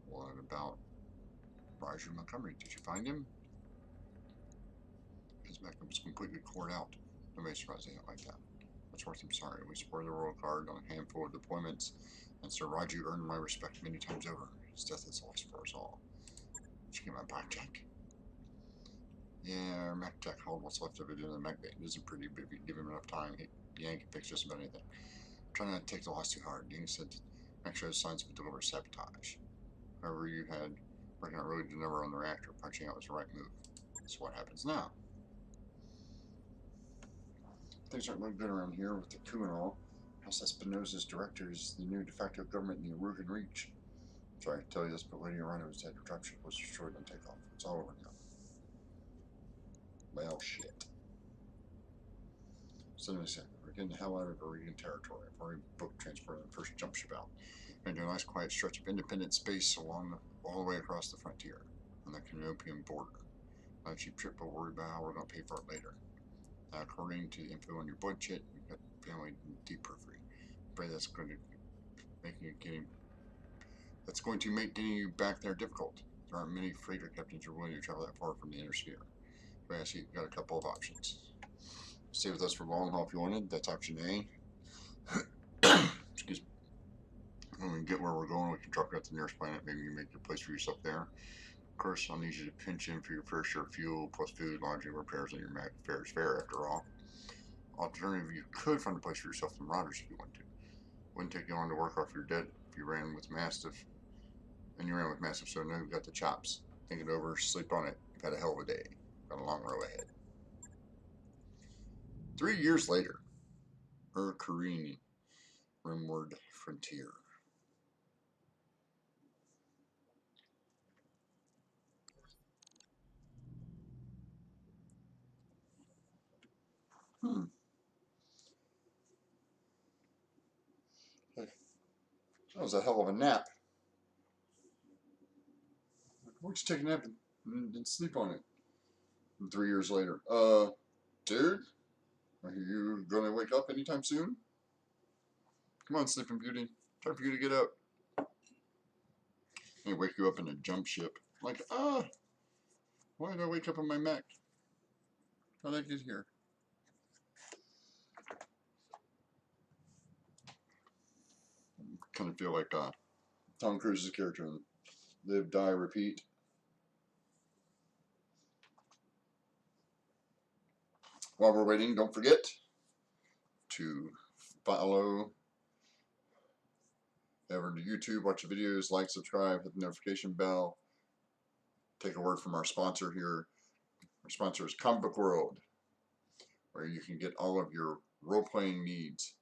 What about Roger Montgomery? Did you find him? His backup was completely cored out. Nobody's surprised they like that. That's worth I'm sorry. We supported the Royal Guard on a handful of deployments, and Sir Raju earned my respect many times over. His death is a loss for us all. Did you get my blackjack? Yeah, our mech tech hauled what's left of it in the mech bay. It isn't pretty, but if you give him enough time, Yank can fix just about anything. I'm trying not to take the loss too hard. Yank said mech shows signs of deliberate sabotage. However, you had working out really to never on the reactor. Punching out was the right move. So what happens now? Things aren't looking good around here with the coup and all. House Espinosa's director is the new de facto government in the Uruguayan Reach. Sorry to tell you this, but Lady Arano's dead. Her dropship was destroyed on takeoff. It's all over now. Well, shit. So anyway, we're getting the hell out of Uruguayan territory. I've already booked transporting the first jump ship out. We're going to do a nice quiet stretch of independent space all the way across the frontier on the Canopian border. Not a cheap trip, but worry about how we're going to pay for it later. According to the info on your budget, you've got family in deep periphery. I'm afraid that's going to make getting you back there difficult. There aren't many freighter captains who are willing to travel that far from the inner sphere. So I see you've got a couple of options. Stay with us for long haul if you wanted. That's option A. Excuse me. When we get where we're going, we can drop you at the nearest planet. Maybe you make a place for yourself there. Of course, I'll need you to pinch in for your fair share of fuel, plus food, lodging, repairs, and your fair's fair, after all. Alternative, you could find a place for yourself in Marauders if you want to. Wouldn't take you long to work off your debt if you ran with Mastiff. And you ran with Mastiff, so now you've got the chops. Think it over, sleep on it. You've had a hell of a day. Got a long row ahead. 3 years later, Carini, Rimward Frontier. That was a hell of a nap. Why don't you take a nap and sleep on it? And 3 years later, dude, are you gonna wake up anytime soon? Come on, Sleeping Beauty. Time for you to get up. They wake you up in a jump ship. Like, why did I wake up on my mech? How did I get here? Kind of feel like Tom Cruise's character in Live, Die, Repeat. While we're waiting, don't forget to follow, head over to YouTube, watch the videos, like, subscribe, hit the notification bell. Take a word from our sponsor here. Our sponsor is Comic Book World, where you can get all of your role-playing needs,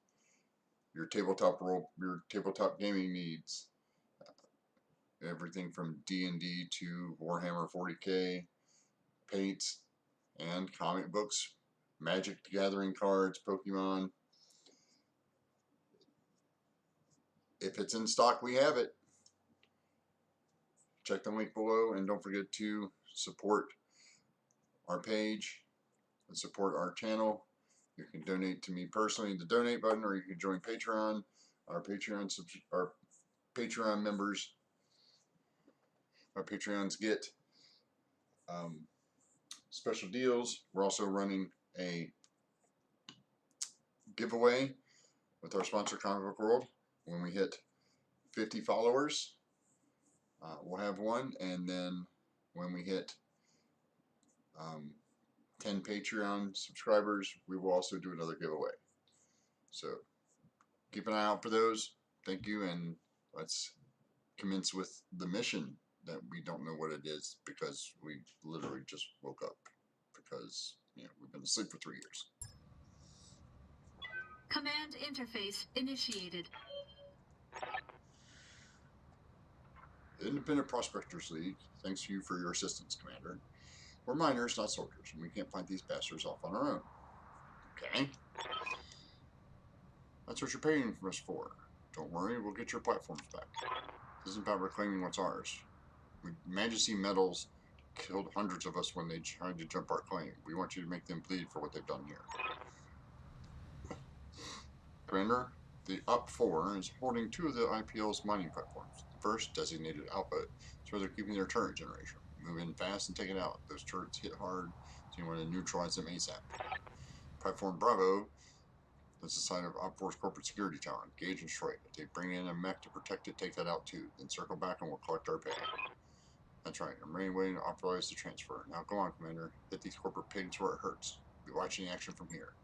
your tabletop gaming needs, everything from D&D to Warhammer 40K, paints, and comic books, Magic the Gathering cards, Pokemon. If it's in stock, we have it. Check the link below, and don't forget to support our page and support our channel. You can donate to me personally in the donate button, or you can join Patreon. Our Patreon members, our Patreons get special deals. We're also running a giveaway with our sponsor Comic Book World. When we hit 50 followers, we'll have one, and then when we hit 10 Patreon subscribers, we will also do another giveaway. So keep an eye out for those. Thank you, and let's commence with the mission that we don't know what it is because we literally just woke up because we've been asleep for 3 years. Command interface initiated. The Independent Prospectors League thanks you for your assistance, Commander. We're miners, not soldiers, and we can't fight these bastards off on our own. Okay? That's what you're paying us for. Don't worry, we'll get your platforms back. This isn't about reclaiming what's ours. Majesty Metals killed hundreds of us when they tried to jump our claim. We want you to make them bleed for what they've done here. Commander, the UP-4 is holding 2 of the IPL's mining platforms. The first, designated Alpha, is where they're keeping their turret generation. Move in fast and take it out. Those turrets hit hard, so you want to neutralize them ASAP. Platform Bravo, that's the site of UP-4's corporate security tower. Engage and destroy it. If they bring in a mech to protect it, take that out too. Then circle back and we'll collect our pay. That's right. I'm ready waiting to authorize the transfer. Now go on, Commander. Hit these corporate pigs where it hurts. Be watching action from here.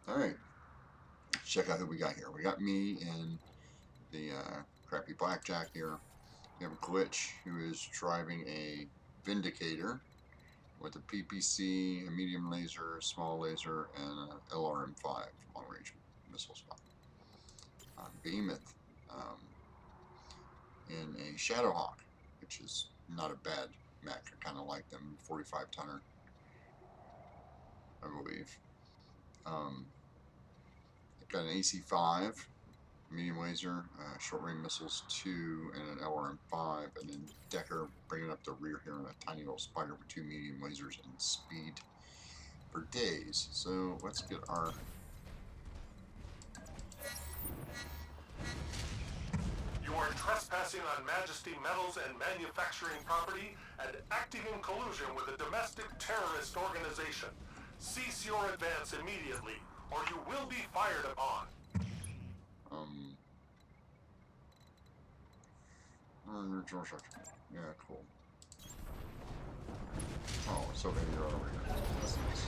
Alright. Check out who we got here. We got me and the crappy blackjack here. We have Glitch, who is driving a Vindicator with a PPC, a medium laser, small laser, and an LRM-5 long-range missile spot. Behemoth in a Shadowhawk, which is not a bad mech. I kind of like them. 45 tonner, I believe. I've got an AC-5, medium laser, short range missiles 2, and an LRM-5, and then Decker bringing up the rear here in a tiny little spider with 2 medium lasers and speed for days. So let's get our You are trespassing on Majesty Metals and manufacturing property and acting in collusion with a domestic terrorist organization. Cease your advance immediately, or you will be fired upon. Yeah, cool. Oh, so maybe you're over here. That's nice.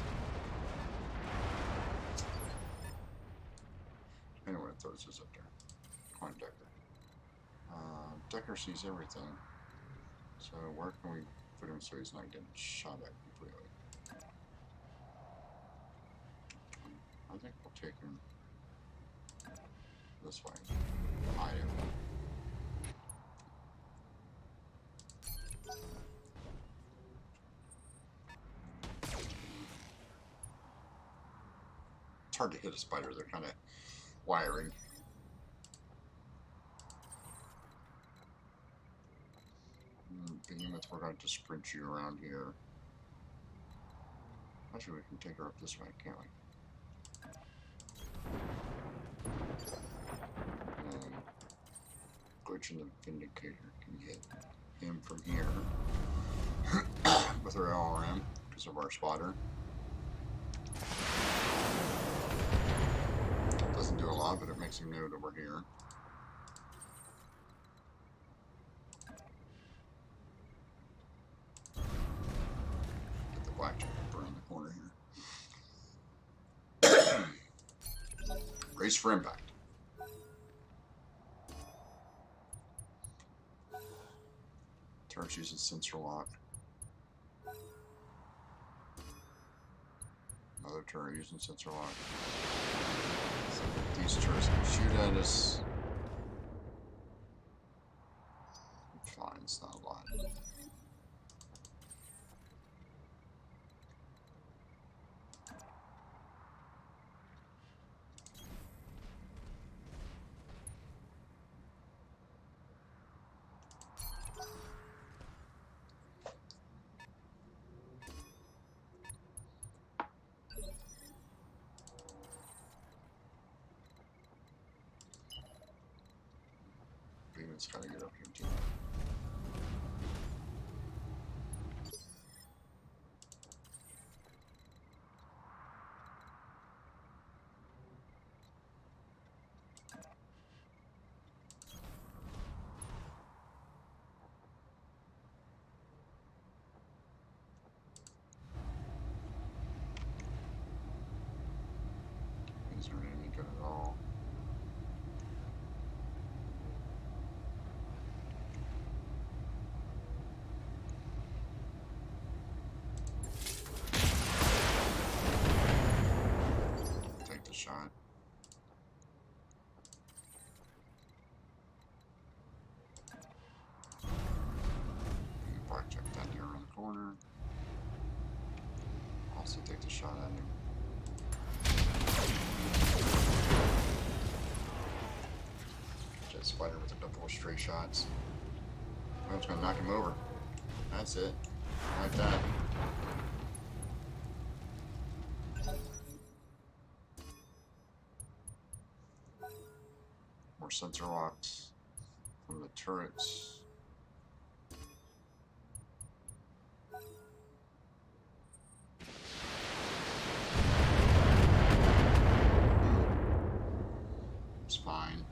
Anyway, it throws this up there. Come on, Decker. Decker sees everything. So where can we put him so he's not getting shot at completely? I think we'll take him this way. Hide him. It's hard to hit a spider. They're kind of wiring. Behemoth, we're going to sprint you around here. Actually, we can take her up this way, can't we? Glitch in the Vindicator can get him from here with our LRM because of our spotter. Doesn't do a lot, but it makes him know that we're here. Get the blackjack around the corner here. Race for impact. Turret uses sensor lock. Another turret using sensor lock. So these turrets can shoot at us. Fine, it's not a lot. It's gotta get up here too. These aren't any good at all. Shot. Blackjack down here around the corner. Also take the shot at him. Jet spider with a couple of stray shots. I'm just gonna knock him over. That's it. Like that. More sensor locks from the turrets. It's fine.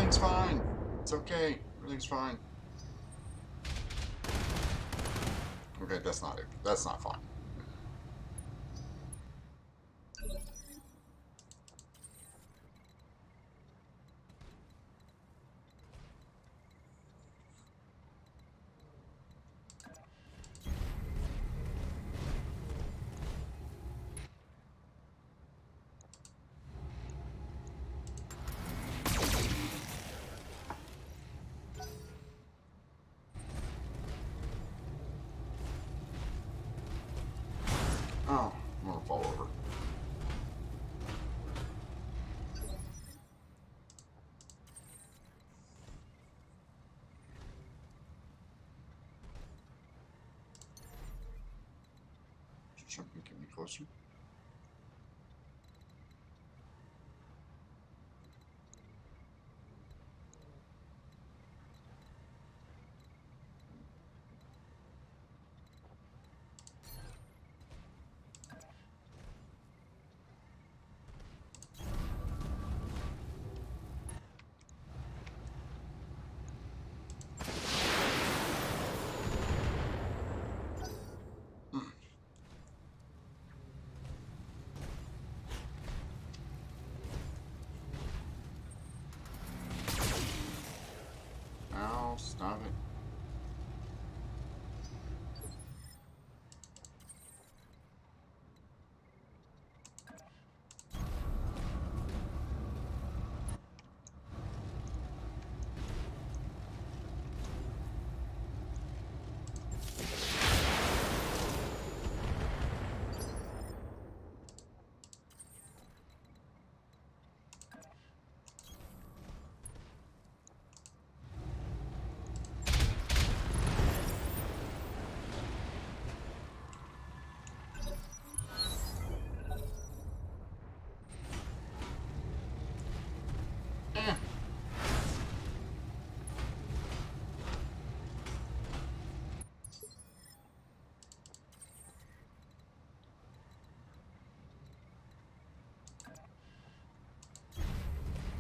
Everything's fine. It's okay. Everything's fine. Okay, that's not it. That's not fine. Oh, I'm gonna fall over. Something get me closer. Ow, stop it.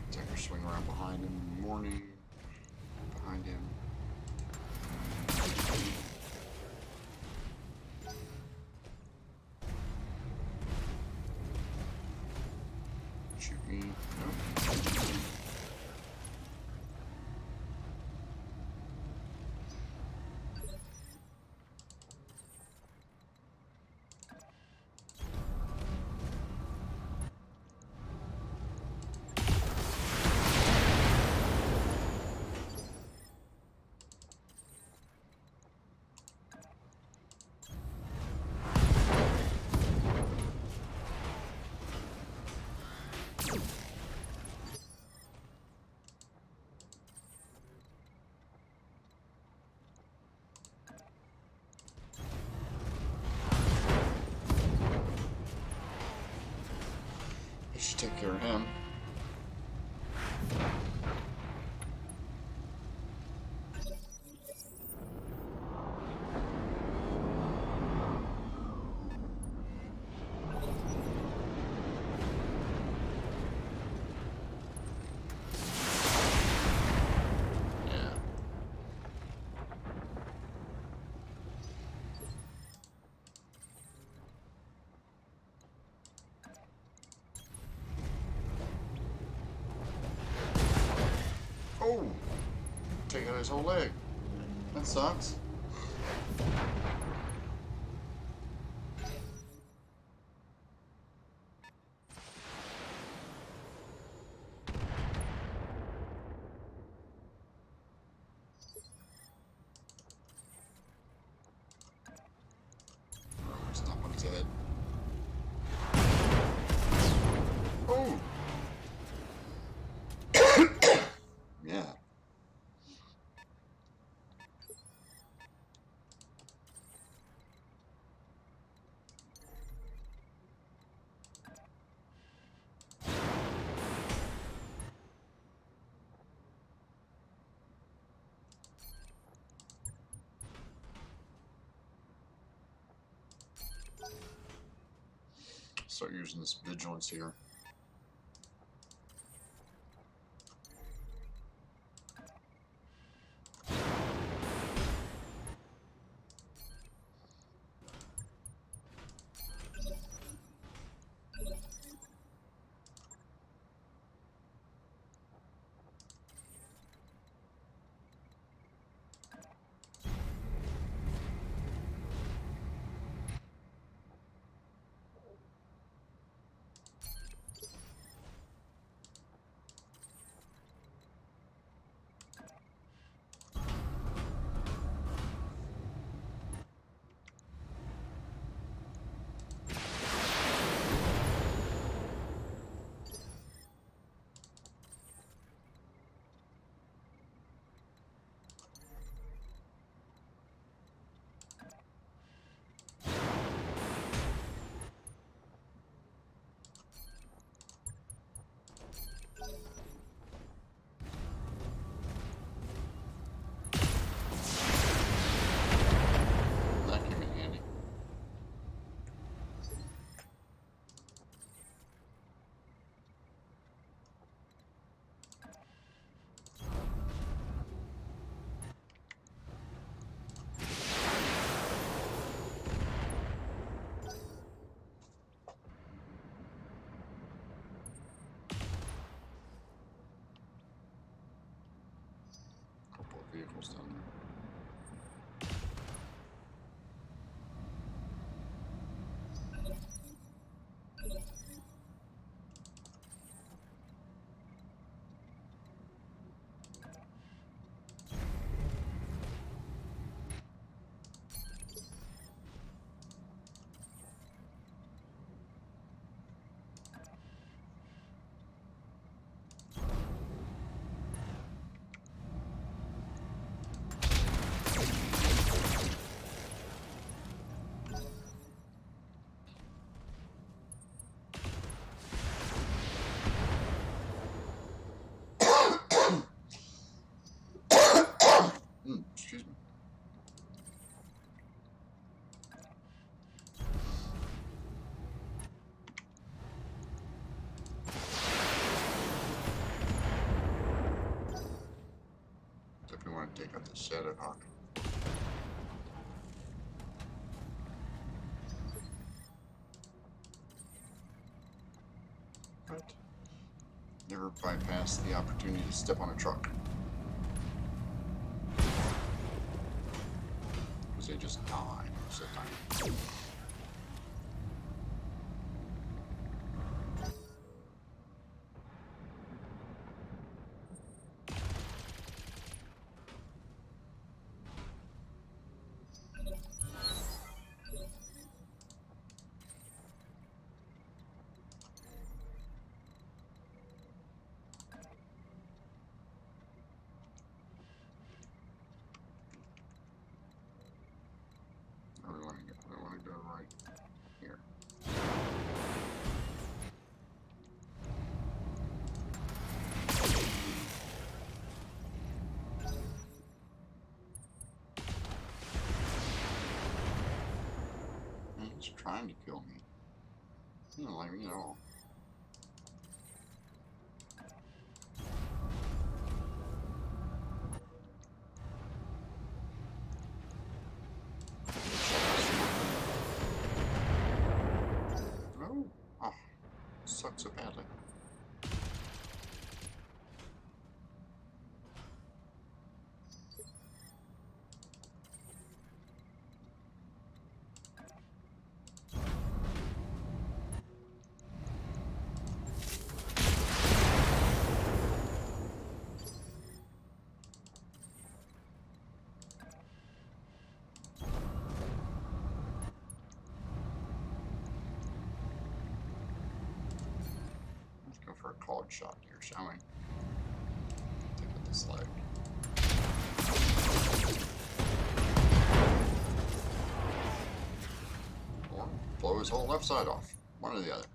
Attacker swing around behind him in the morning. Behind him. Shoot me. No. I should take care of him. Oh! Take out his whole leg. That sucks. Stop on his head. Oh! Yeah. Start using this vigilance here. vehicles down there. Excuse me. Definitely want to take out the Shadow Hawk. But never bypass the opportunity to step on a truck. Because they just die most of the time. I want to go right here. Man, he's trying to kill me. He don't like me at all. No. Oh, sucks so badly. Let's go for a cold shot here, shall we? Take out this leg. Or blow his whole left side off. One or the other.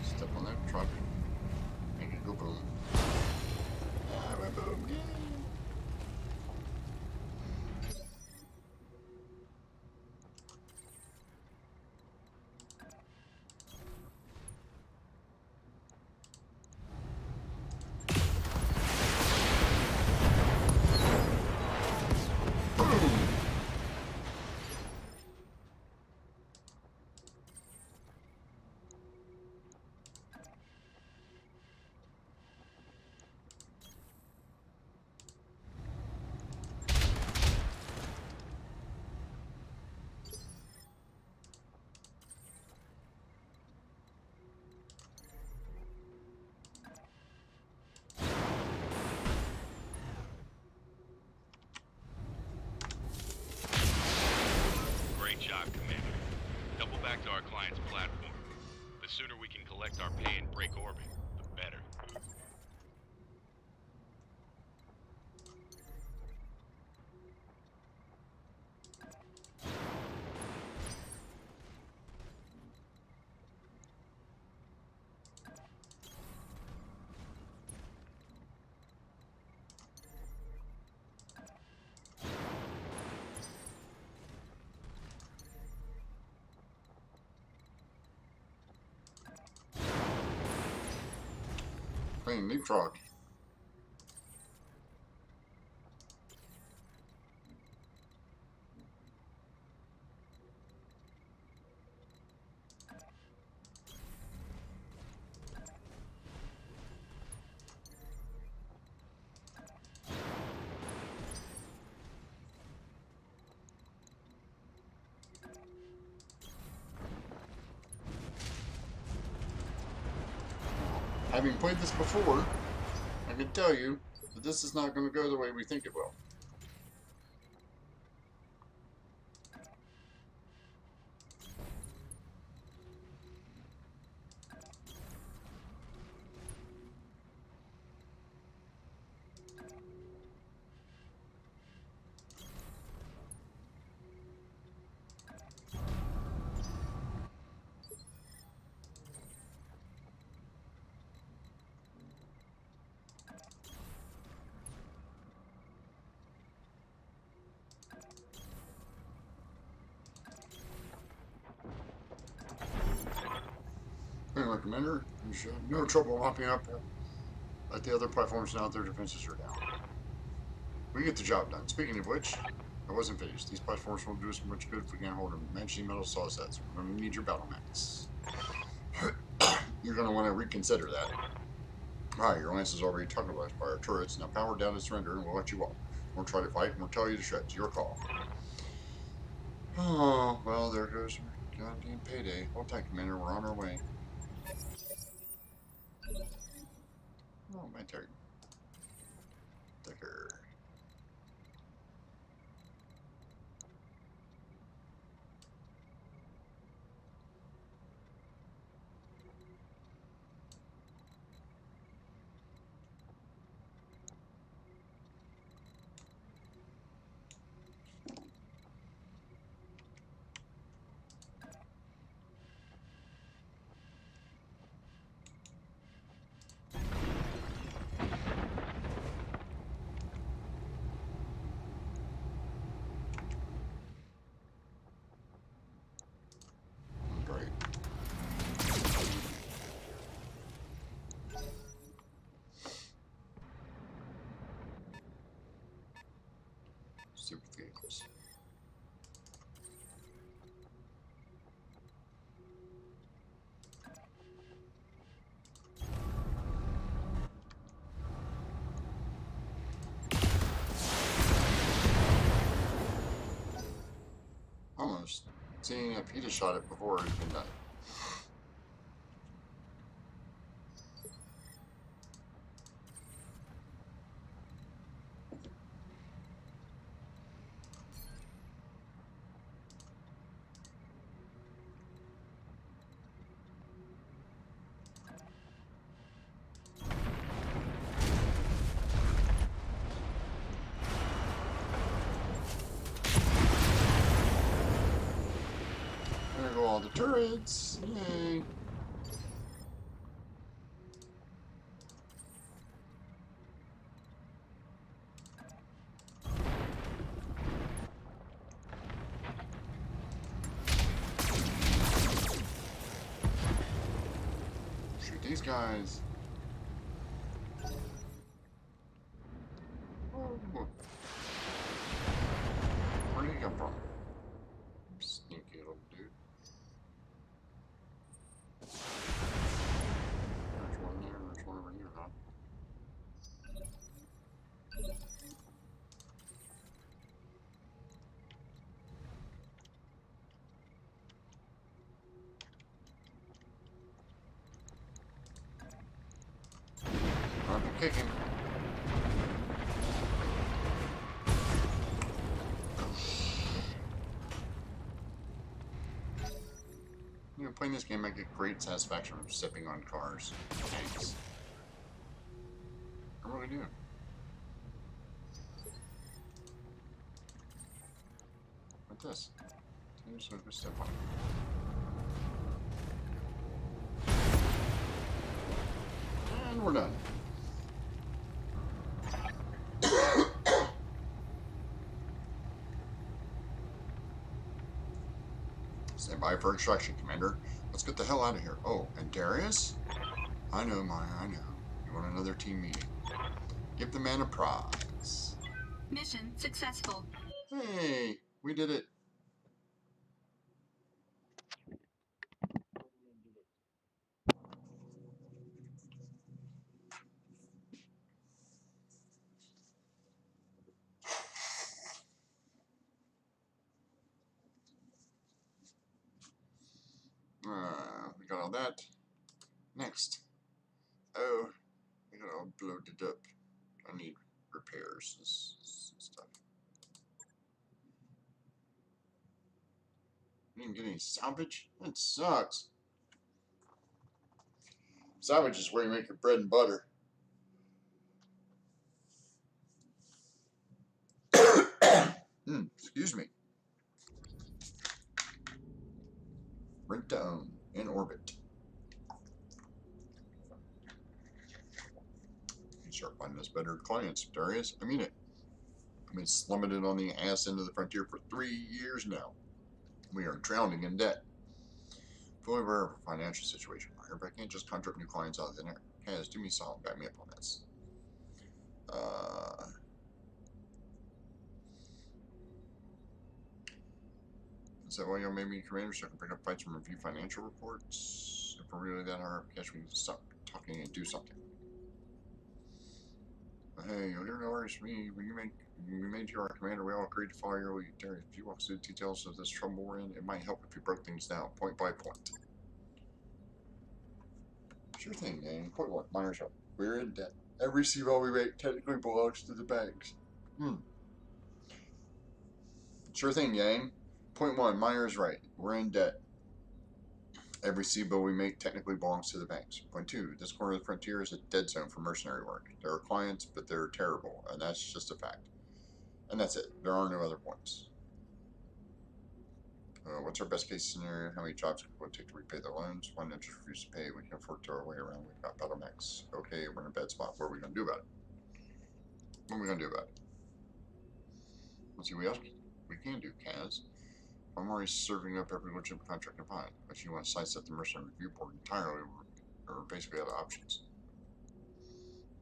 Step on that truck. Make it go boom. Ah, went boom. Yay. Great job, Commander. Double back to our client's platform. The sooner we can collect our pay and break orbit, the better. Clean new truck. Having played this before, I can tell you that this is not going to go the way we think it will. Anyway, Commander, you should have no trouble mopping up at the other platforms now that their defenses are down. We get the job done. Speaking of which, I wasn't finished. These platforms won't do us much good if we can't hold them. Majesty metal saw sets. We're going to need your battle max. You're going to want to reconsider that. Alright, your lance is already targeted by our turrets. Now power down and surrender, and we'll let you walk. We'll try to fight, and we'll tell you to shreds. Your call. Oh, well, there goes our goddamn payday. Hold tight, Commander. We're on our way. Oh, my turn. Thicker. Great. Super vehicles. Almost. Seeing if he'd have shot it before it had been done. There go all the turrets. Yay. Shoot these guys. Oh, where did he come from? Sneaky little dude. There's one there, and there's one over here, huh? I'm kicking. You know, playing this game, I get great satisfaction from sipping on cars. Tanks. I really do. Like this. Here's a good step on. And we're done. Stand by for extraction, Commander. Let's get the hell out of here. Oh, and Darius? I know, Maya, I know. You want another team meeting. Give the man a prize. Mission successful. Hey, we did it. We got all that. Next, Oh, you know, bloated up. I need repairs and stuff. You didn't get any salvage? That sucks. Salvage is where you make your bread and butter. Excuse me. Rent to own. In orbit. You start finding us better clients, Darius. I mean it. I've been slumming it on the ass end of the frontier for 3 years now. We are drowning in debt. Fully aware of our financial situation, Meyer, but I can't just conjure up new clients out of thin air. Kaz, do me a solid, back me up on this. Is that why y'all made me commander so I can pick up fights and review financial reports? If we're really that hard, I guess we need to stop talking and do something. Hey, you'll hear no worries from me. When we made you our commander, we all agreed to follow your lead. Darius, if you walk through the details of this trouble we're in, it might help if you broke things down, point by point. Sure thing, gang. Point one, Myers up. We're in debt. Every CVO we make technically belongs to the banks. Sure thing, Yang. Point one, Myers right. We're in debt. Every CBO we make technically belongs to the banks. Point two, this corner of the frontier is a dead zone for mercenary work. There are clients, but they're terrible, and that's just a fact. And that's it. There are no other points. What's our best case scenario? How many jobs could it take to repay the loans? One that just refused to pay. We can afford to our way around. We've got Battletech. Okay, we're in a bad spot. What are we going to do about it? What are we going to do about it? Let's see what else we can do, Kaz. I'm already serving up every legitimate contract I find. If you want to sidestep the Mercenary Review Board entirely, we're basically out of options.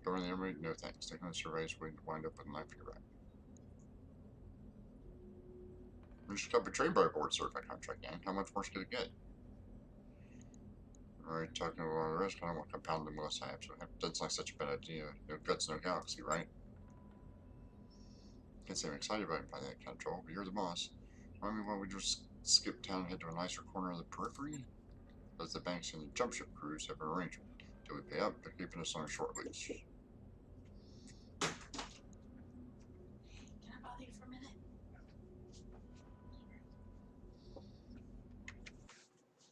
Governor the Army? No thanks. Taking on surveys, waiting to wind up with a knife in your back. We just got betrayed by a board certified contract, gang. How much worse could it get? Alright, talking about the risk, I don't want to compound them unless I absolutely have. That's like such a bad idea. No guts, no galaxy, right? Can't say I'm excited about that kind of trouble, but you're the boss. I mean, why don't we just skip town and head to a nicer corner of the periphery? As the banks and the jump ship crews have an arrangement. Till we pay up, they're keeping us on a short leash. Can I bother you for a minute?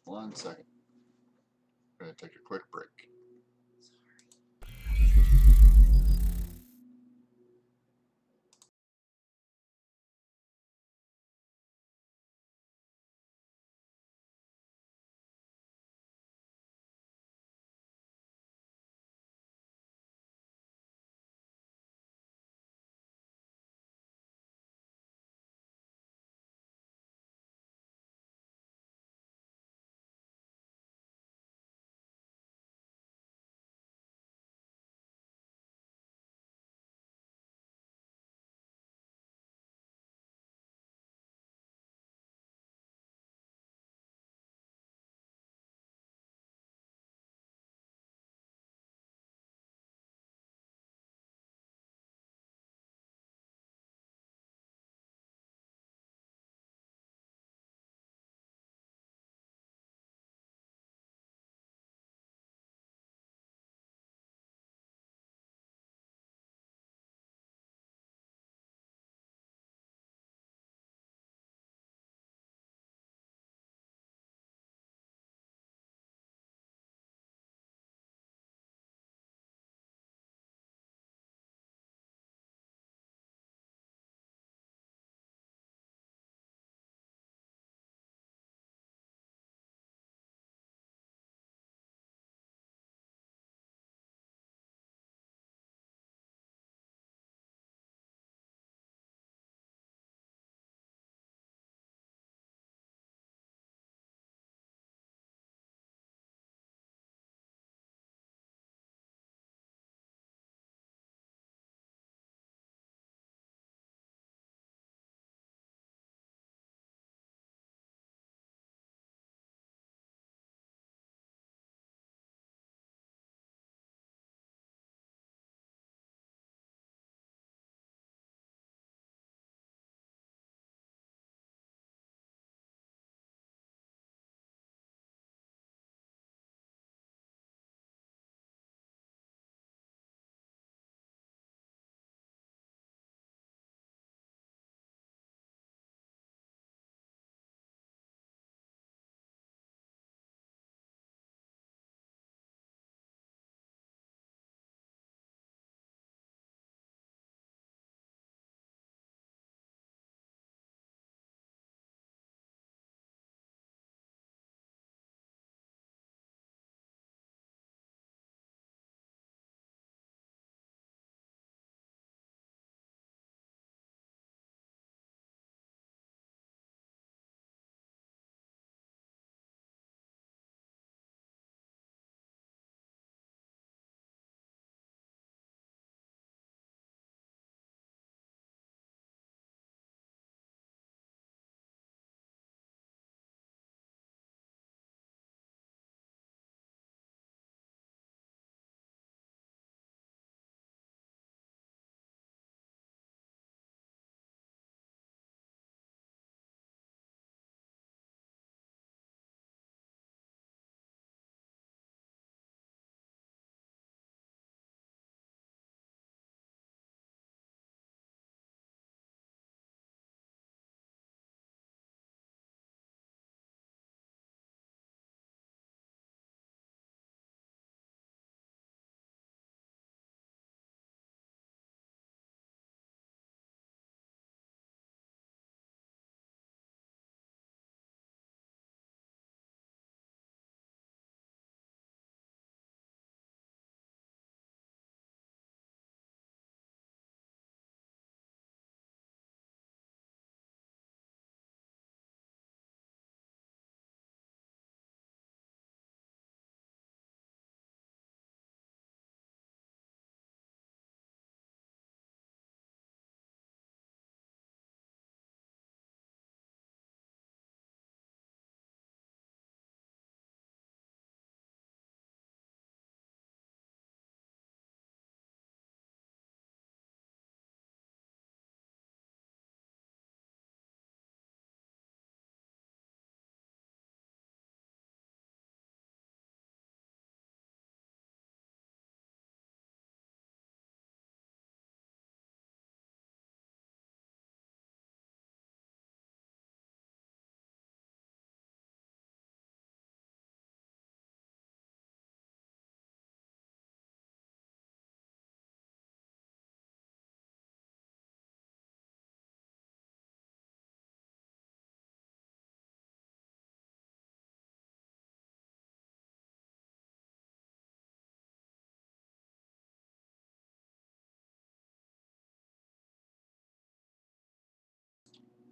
One second. I'm going to take a quick break.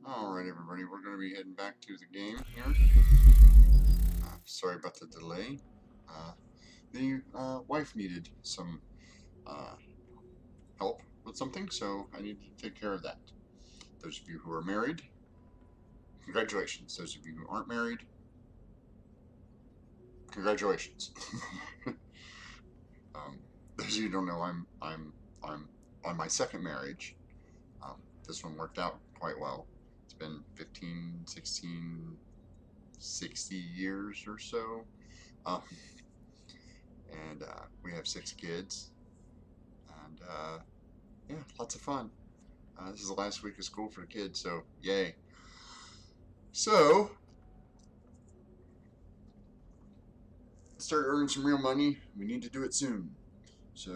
Alright, everybody, we're going to be heading back to the game here. Sorry about the delay. The wife needed some help with something, so I needed to take care of that. Those of you who are married, congratulations. Those of you who aren't married, congratulations. Those of you who don't know, I'm on my second marriage. This one worked out quite well. It's been 15, 16, 60 years or so. And we have 6 kids. And yeah, lots of fun. This is the last week of school for the kids, so yay. So, start earning some real money. We need to do it soon. So,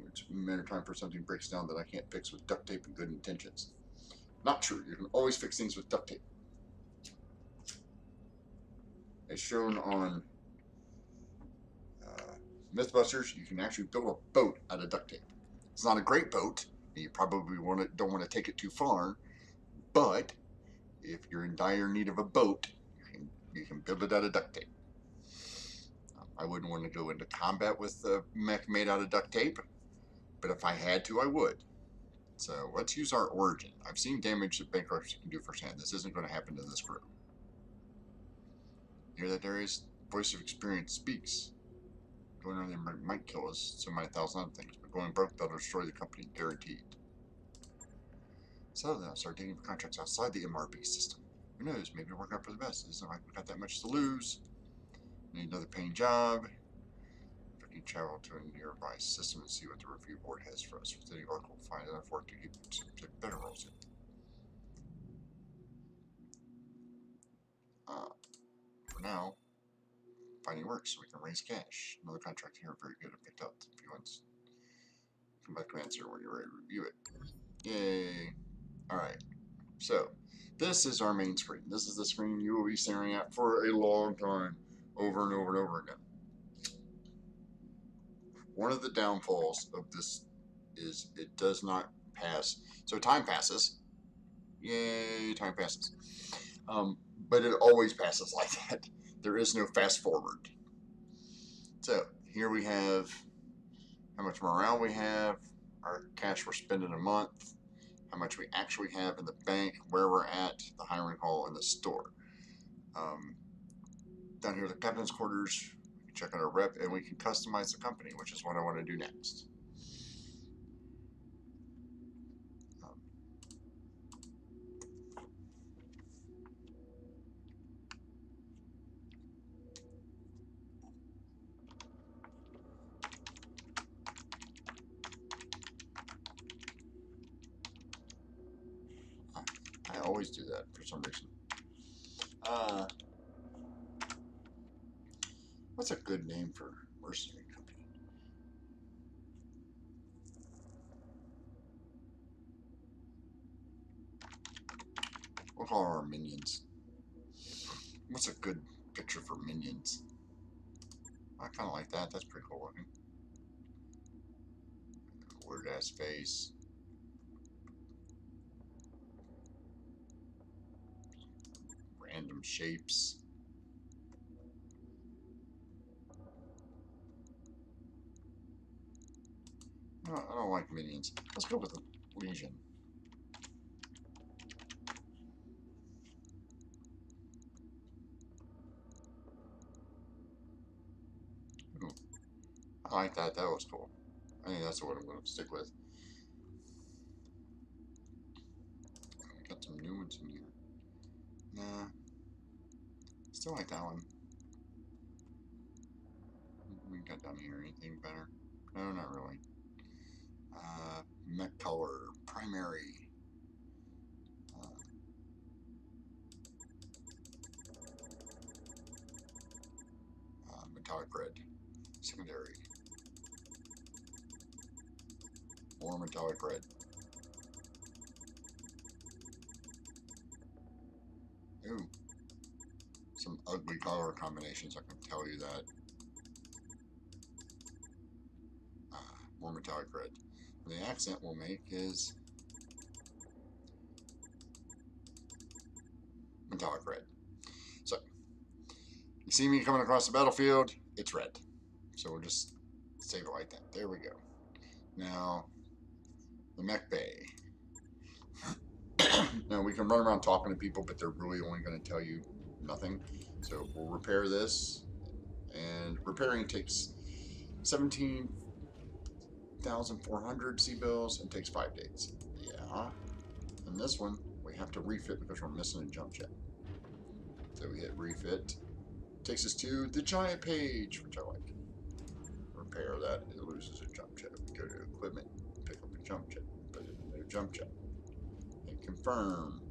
it's a matter of time for something breaks down that I can't fix with duct tape and good intentions. Not true. You can always fix things with duct tape. As shown on Mythbusters, you can actually build a boat out of duct tape. It's not a great boat. You probably don't want to take it too far, but if you're in dire need of a boat, you can build it out of duct tape. I wouldn't want to go into combat with a mech made out of duct tape, but if I had to, I would. So let's use our origin. I've seen damage that bankruptcy can do firsthand. This isn't going to happen to this crew. Hear that, Darius? Voice of experience speaks. Going on there might kill us, so might 1,000 other things, but going broke, they'll destroy the company, guaranteed. So then I'll start digging for contracts outside the MRB system. Who knows, maybe it'll work out for the best. It isn't like we've got that much to lose. Need another paying job. If I can travel to a nearby system and see what the review board has for us. With any oracle, find enough work to keep some better roles in. For now, finding work so we can raise cash. Another contract here, very good. I picked up a few ones. Come back to answer when you're ready to review it. Yay! Alright, so this is our main screen. This is the screen you will be staring at for a long time, over and over and over again. One of the downfalls of this is it does not pass. So time passes. Yay, time passes. But it always passes like that. There is no fast forward. So here we have how much morale we have, our cash we're spending a month, how much we actually have in the bank, where we're at, the hiring hall, and the store. Down here, the captain's quarters, we can check out our rep, and we can customize the company, which is what I want to do next. I always do that for some reason. What's a good name for mercenary company? We'll call our minions. What's a good picture for minions? I kind of like that. That's pretty cool looking. Weird ass face. Random shapes. No, I don't like minions. Let's go with the Legion. Ooh, I like that. That was cool. I think that's what I'm going to stick with. Got some new ones in here. Nah. Still like that one. We got down here anything better? No, not really. Mech color, primary. Metallic red, secondary. More metallic red. Ooh. Some ugly color combinations, I can tell you that. More metallic red. The accent we'll make is metallic red. So, you see me coming across the battlefield, it's red. So we'll just save it like that. There we go. Now, the mech bay. Now, we can run around talking to people, but they're really only going to tell you nothing. So we'll repair this. And repairing takes 17,400 C-bills and takes 5 days. Yeah. And this one, we have to refit because we're missing a jump jet. So we hit refit. Takes us to the giant page, which I like. Repair that, it loses a jump jet. We go to equipment, pick up a jump jet, put it in a jump jet, and confirm.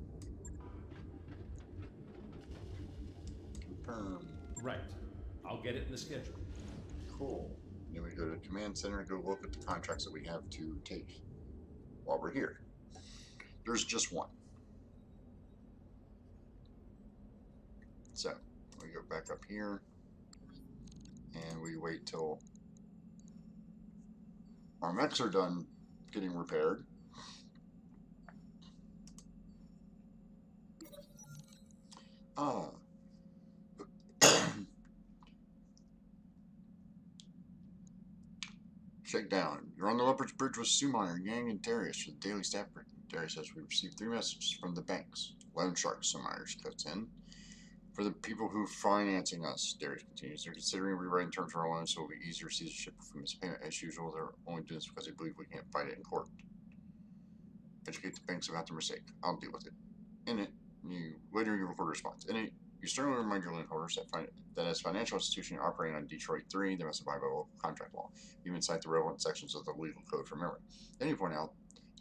Confirm. Right. I'll get it in the schedule. Cool. Then we go to command center and go look at the contracts that we have to take while we're here. There's just one. So we go back up here and we wait till our mechs are done getting repaired. Shakedown. You're on the Leopard's Bridge with Sumire, Yang, and Darius for the daily staff briefing. Darius says we received 3 messages from the banks. Loan shark, Sumire cuts in. For the people who are financing us, Darius continues, they're considering rewriting terms for our loan so it'll be easier to seize the ship if we miss payment. As usual, they're only doing this because they believe we can't fight it in court. Educate the banks about their mistake. I'll deal with it. In it, later you record a response. In it, you sternly remind your loan holders that as a financial institution operating on Detroit 3, they must abide by local contract law. You even cite the relevant sections of the legal code from memory. Then you point out,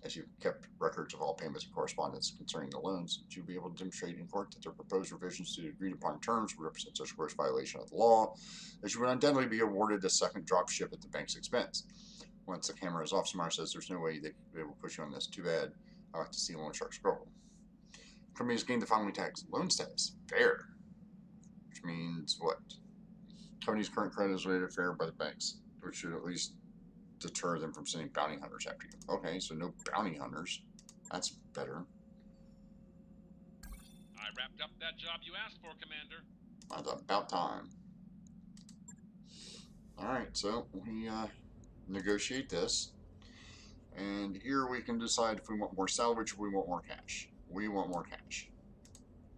as you've kept records of all payments and correspondence concerning the loans, that you'll be able to demonstrate in court that their proposed revisions to the agreed upon terms would represent such gross violation of the law that you would undoubtedly be awarded a second drop ship at the bank's expense. Once the camera is off, Samar says there's no way they will push you on this. Too bad. I like to see loan sharks grow. Company has gained the following tags. Loan status. Fair. Which means what? Company's current credit is rated fair by the banks, which should at least deter them from sending bounty hunters after you. Okay, so no bounty hunters. That's better. I wrapped up that job you asked for, Commander. About time. Alright, so we negotiate this. And here we can decide if we want more salvage or we want more cash. We want more cash.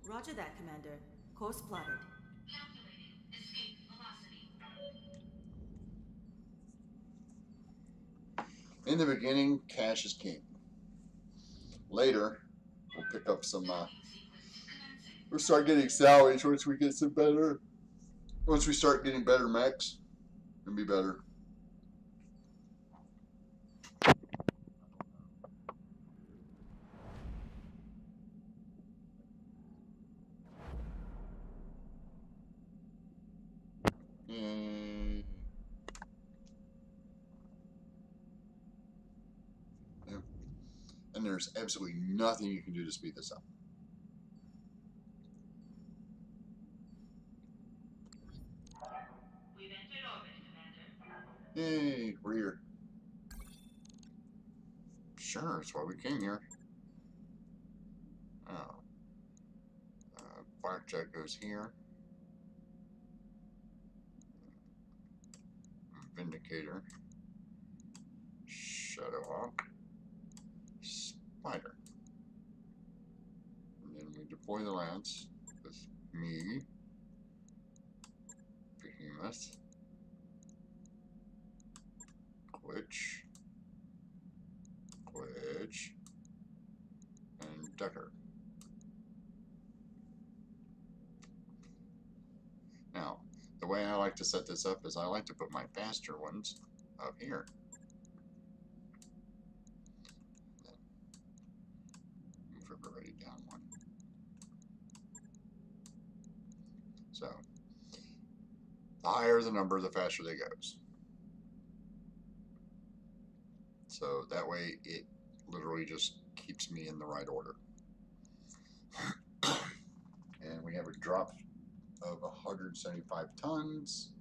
Roger that, Commander. Course plotted. Calculating escape velocity. In the beginning, cash is king. Later, we'll pick up some, we'll start getting salvage once we get some better, once we start getting better mechs, it'll be better. Yeah. And there's absolutely nothing you can do to speed this up. We've entered orbit, Commander. Yay, we're here. Sure, that's why we came here. Oh. Blackjack goes here. Vindicator. Shadowhawk. Spider. And then we deploy the lance with me. Behemoth. Glitch. And Decker. Now, the way I like to set this up is I like to put my faster ones up here. Then move everybody down one. So, the higher the number, the faster they goes. So that way it literally just keeps me in the right order. And we have a drop of 175 tons.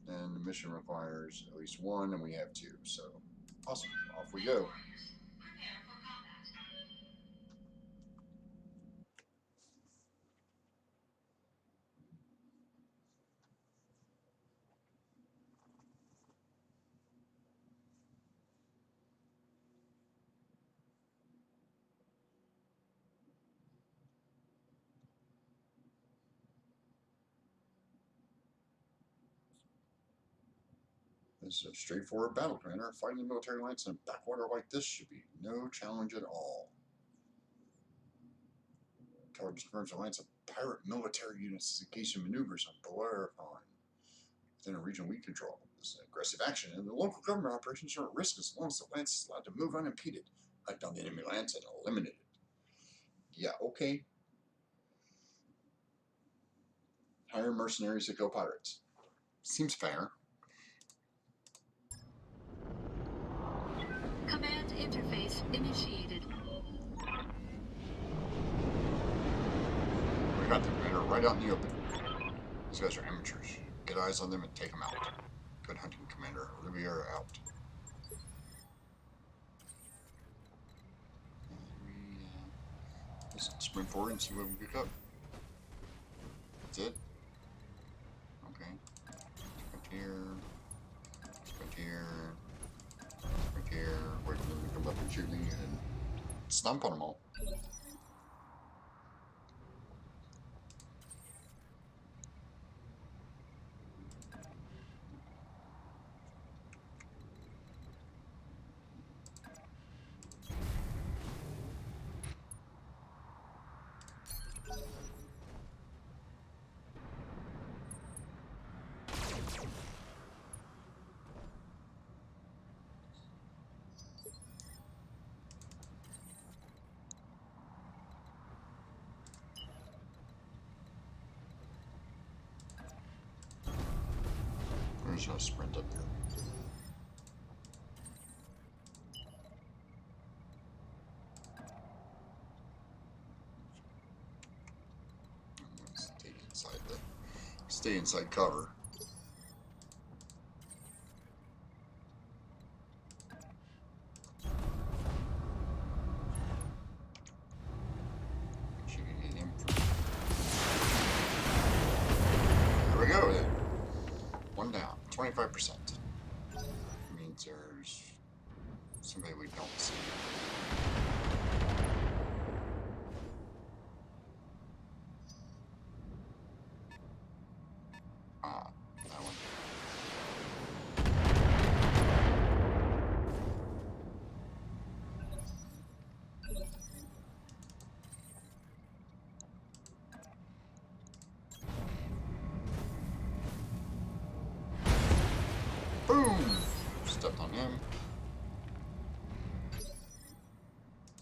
And the mission requires at least 1, and we have 2. So, awesome. Off we go. Prepare for combat. This is a straightforward battle, Commander. Fighting the military alliance in a backwater like this should be no challenge at all. Intelligence confirms alliance of pirate military units is engaged in maneuvers on Bellerophon within a region we control. This is an aggressive action, and the local government operations are at risk as long as the lance is allowed to move unimpeded. Hunt down the enemy lance and eliminate it. Yeah, okay. Hire mercenaries to kill pirates. Seems fair. Command interface initiated. We got them, Commander, right out in the open. These guys are amateurs. Get eyes on them and take them out. Good hunting, Commander. Olivier out. Let's sprint forward and see what we pick up. That's it? Okay. Sprint here. Sprint here. Sprint here. Wait for them to come up and shoot me and stomp on them all. There's no sprint up here. Stay inside cover. There we go. One down. 25%. Means there's somebody we don't see. Ah, that one. Boom! Stepped on him.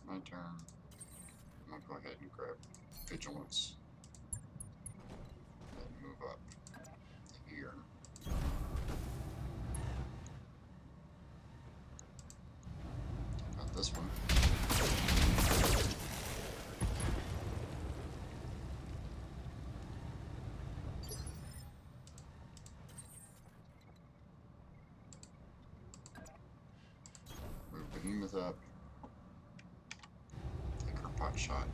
My turn. I'm gonna go ahead and grab Vigilance. And move up here. Got this one. Move Behemoth up. Take her pot shot.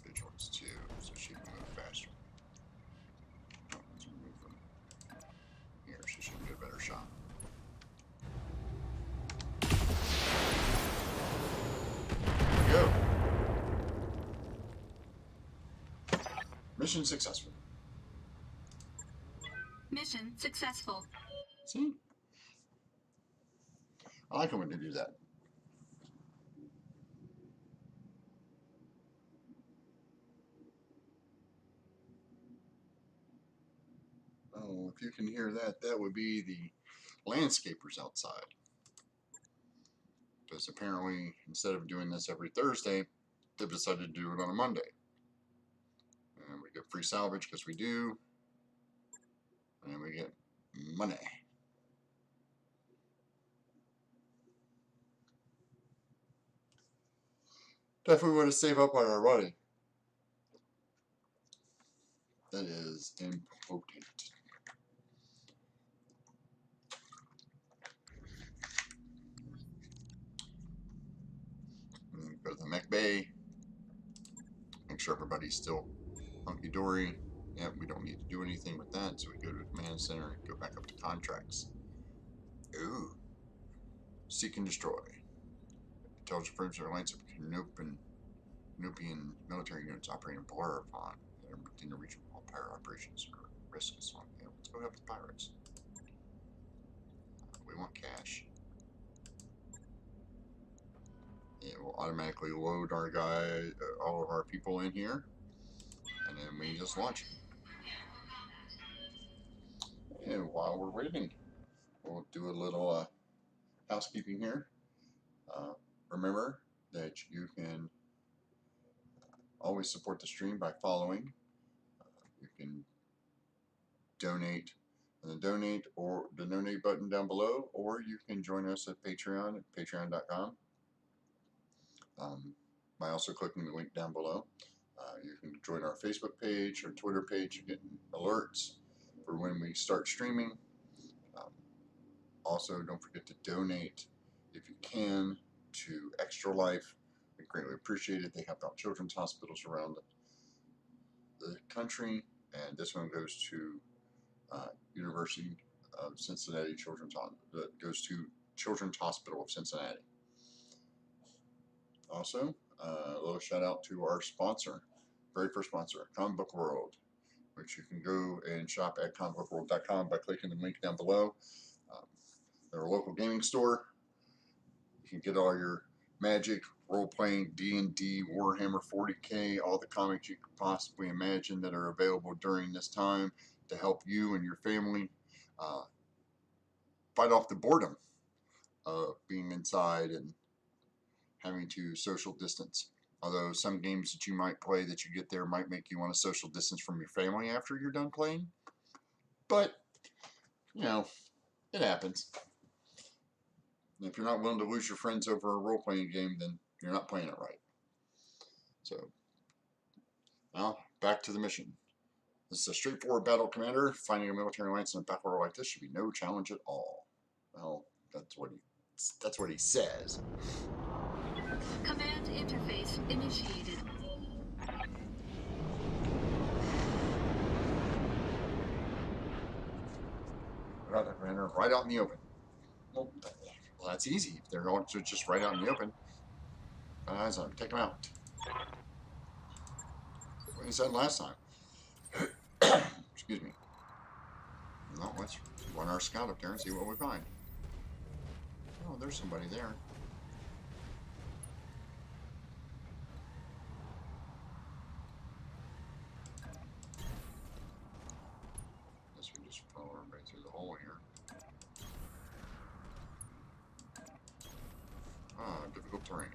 Vigilance too, so she can move faster. Oh, let's move her here so she can get a better shot. There we go. Mission successful. Mission successful. See? I like it when they do that. Oh, if you can hear that, that would be the landscapers outside. Because apparently, instead of doing this every Thursday, they've decided to do it on a Monday. And we get free salvage because we do. And we get money. Definitely want to save up on our money. That is impotent. And then go to the mech bay. Make sure everybody's still hunky-dory. Yep, we don't need to do anything with that, so we go to the command center and go back up to contracts. Ooh. Seek and destroy. Intelligence frames are lines of Canopian military units operating in Bellerophon that are within the region of all pirate operations or risks. So, yeah, let's go help the pirates. We want cash. It will automatically load our all of our people in here, and then we just launch. And while we're waiting, we'll do a little housekeeping here. Remember that you can always support the stream by following. You can donate on the donate button down below, or you can join us at Patreon at patreon.com by also clicking the link down below. You can join our Facebook page or Twitter page. You get alerts for when we start streaming. Also, don't forget to donate if you can to Extra Life. We greatly appreciate it. They help out children's hospitals around the country, and this one goes to University of Cincinnati goes to Children's Hospital of Cincinnati. Also, a little shout out to our sponsor, very first sponsor, Comic Book World, which you can go and shop at comicbookworld.com by clicking the link down below. They're a local gaming store. You can get all your Magic, role-playing, D&D, Warhammer 40K, all the comics you could possibly imagine that are available during this time to help you and your family fight off the boredom of being inside and having to social distance. Although some games that you might play that you get there might make you want to social distance from your family after you're done playing. But, you know, it happens. And if you're not willing to lose your friends over a role-playing game, then you're not playing it right. So, now, back to the mission. This is a straightforward battle, Commander. Finding a military alliance in a battle war like this should be no challenge at all. Well, that's what he says. Command interface initiated. Right, Commander, right out in the open. Well, that's easy. If they're going to just right out in the open. Got eyes on them. Take them out. What he said last time. Excuse me. No, let's run our scout up there and see what we find. Oh, there's somebody there. Guess we just follow everybody through the hole here. Ah, difficult terrain.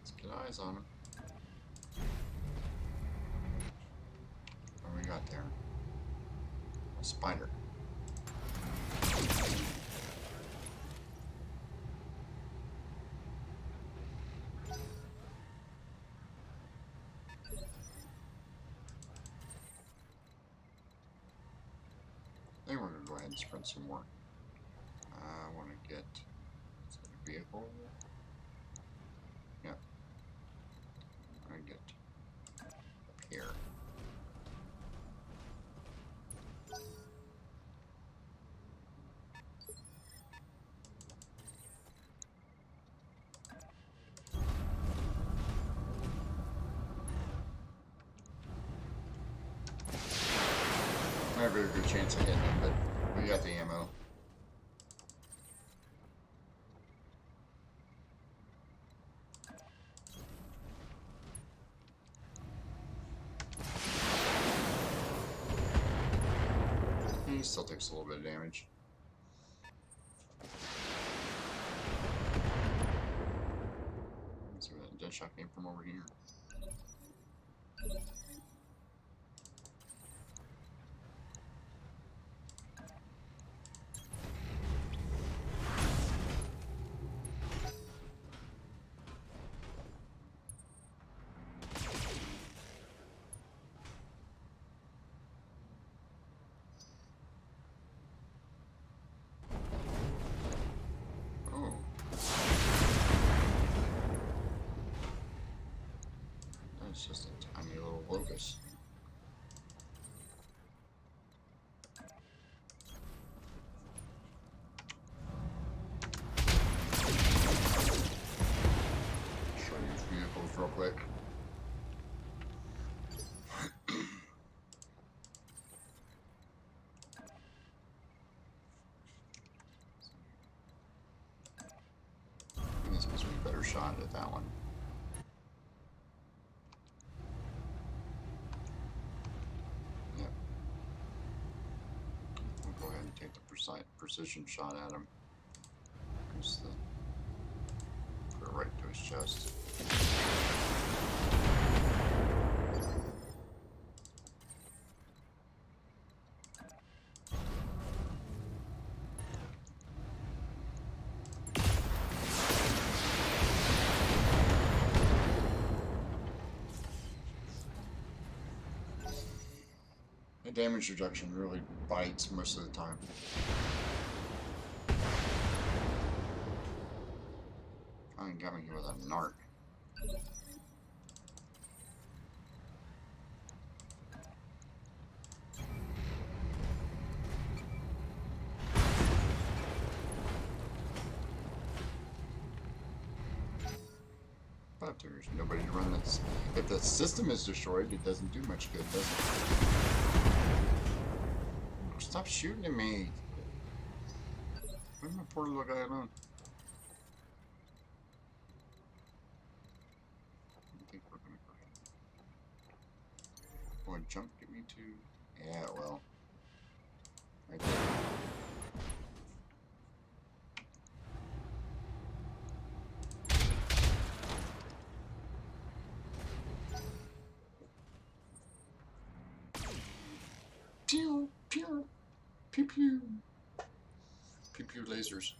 Let's get eyes on him. What do we got there? A spider. I think we're going to go ahead and sprint some more. I want to get a vehicle. Yeah. I want to get up here. I have a very good chance of hitting him, but we got the ammo. He still takes a little bit of damage. Let's see where that dead shot came from over here. Seems to be a better shot at that one. Yep. We'll go ahead and take the precision shot at him. Just put it right to his chest. The damage reduction really bites most of the time. Trying to get me here with a narc. But there's nobody to run this. If the system is destroyed, it doesn't do much good, does it? Stop shooting at me. Leave my poor little guy alone. I think we're gonna go ahead. Oh, a jump get me to? Yeah, well. Right there. Pew, pew, pew, pew. Pew, pew lasers.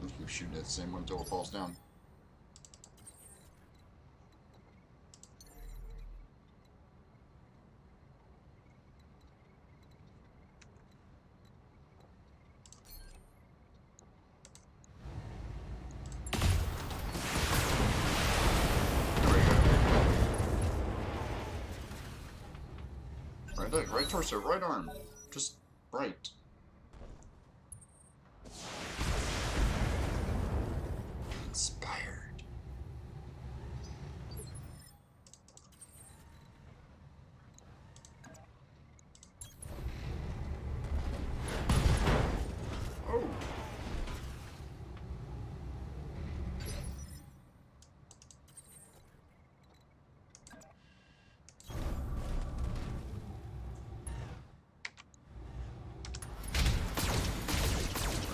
And keep shooting at the same one until it falls down. Right leg, right torso, right arm. Just right. Inspired. Oh.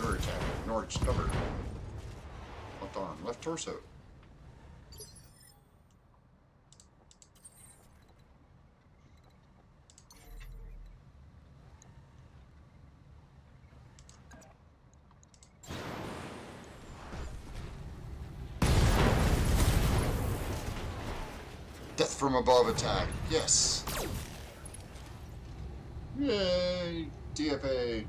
Rear attack. Norwich cover. Left arm. Left torso. Death from above attack. Yes. Yay. DFA.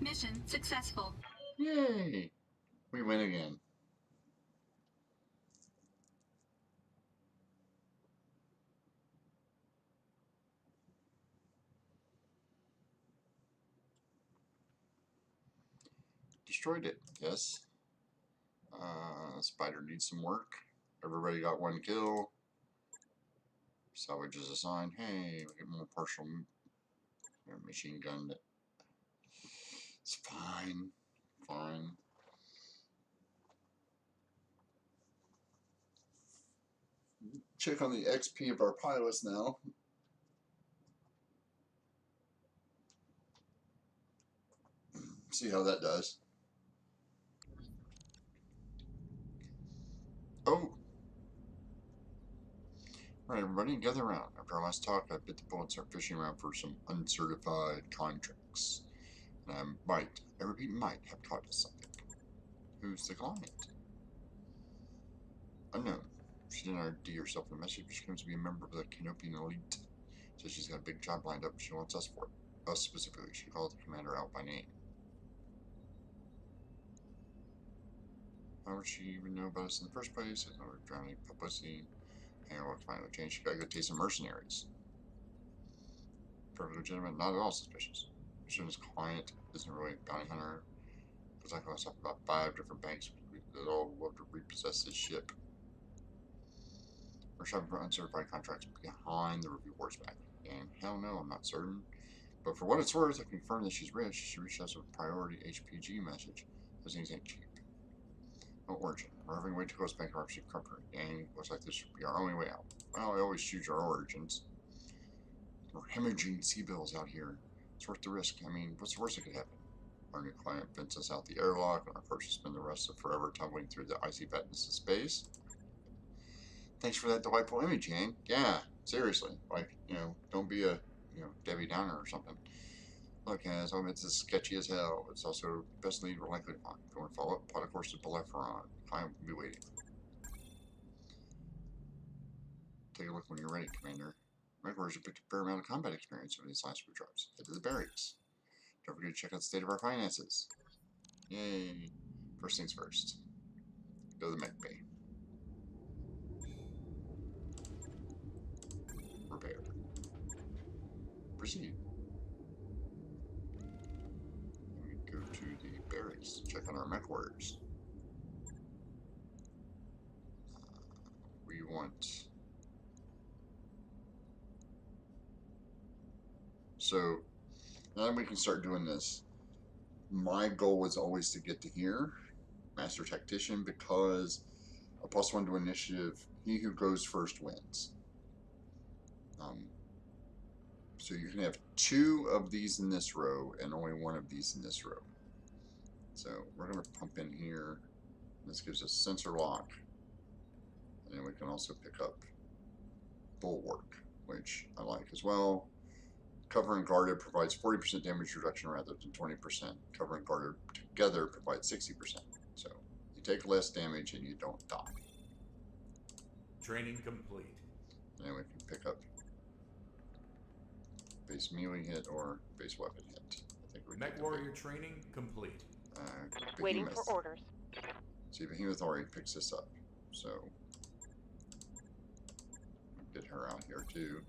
Mission successful. Yay. We win again. Destroyed it. Yes. Spider needs some work. Everybody got one kill. Salvage is assigned. Hey, we get more partial machine gun. It's fine. Fine. Check on the XP of our pilots now. See how that does. Oh! Alright, everybody, gather around. After our last talk, I bit the bullet and started fishing around for some uncertified contracts. And I repeat, might have taught us something. Who's the client? Unknown. She didn't ID herself in the message, but she claims to be a member of the Canopian elite. So she's got a big job lined up, and she wants us for it. Us specifically. She called the commander out by name. How would she even know about us in the first place? I thought we were drowning publicity. And what's finally changed? She got a good taste of mercenaries. Perfectly legitimate, not at all suspicious. This client isn't really a bounty hunter. Looks like I was talking about 5 different banks that all love to repossess this ship. We're shopping for uncertified contracts behind the review board's back. And hell no, I'm not certain. But for what it's worth, I confirm that she's rich. She reached us with a priority HPG message. Those things ain't cheap. No origin. We're having way too close bankruptcy company. Dang, looks like this should be our only way out. Well, I always choose our origins. We're hemorrhaging sea bills out here. It's worth the risk. I mean, what's the worst that could happen? Our new client vents us out the airlock, and our first will spend the rest of forever tumbling through the icy fatness of space. Thanks for that delightful image, Yang. Yeah, seriously. Like, don't be a, Debbie Downer or something. Look, as I'm, it's as sketchy as hell. It's also best lead we're likely to find. If you want to follow up, plot a course to Battletech. Client will be waiting. Take a look when you're ready, Commander. My headquarters have picked a fair amount of combat experience over these last few trips. Head to the barracks. Don't forget to check out the state of our finances. Yay. First things first. Go to the mech bay. Repair. Proceed. And we go to the barracks to check on our mech warriors. We want... So, now that we can start doing this, my goal was always to get to here, Master Tactician, because a +1 to initiative, he who goes first wins. So you can have 2 of these in this row and only 1 of these in this row. So we're going to pump in here. This gives us sensor lock. And then we can also pick up bulwark, which I like as well. Cover and guarded provides 40% damage reduction rather than 20%. Cover and guarded together provides 60%. So you take less damage and you don't die. Training complete. And then we can pick up base melee hit or base weapon hit. I think we Mech warrior training complete. Waiting for orders. See, Behemoth already picks this up. So get her out here too.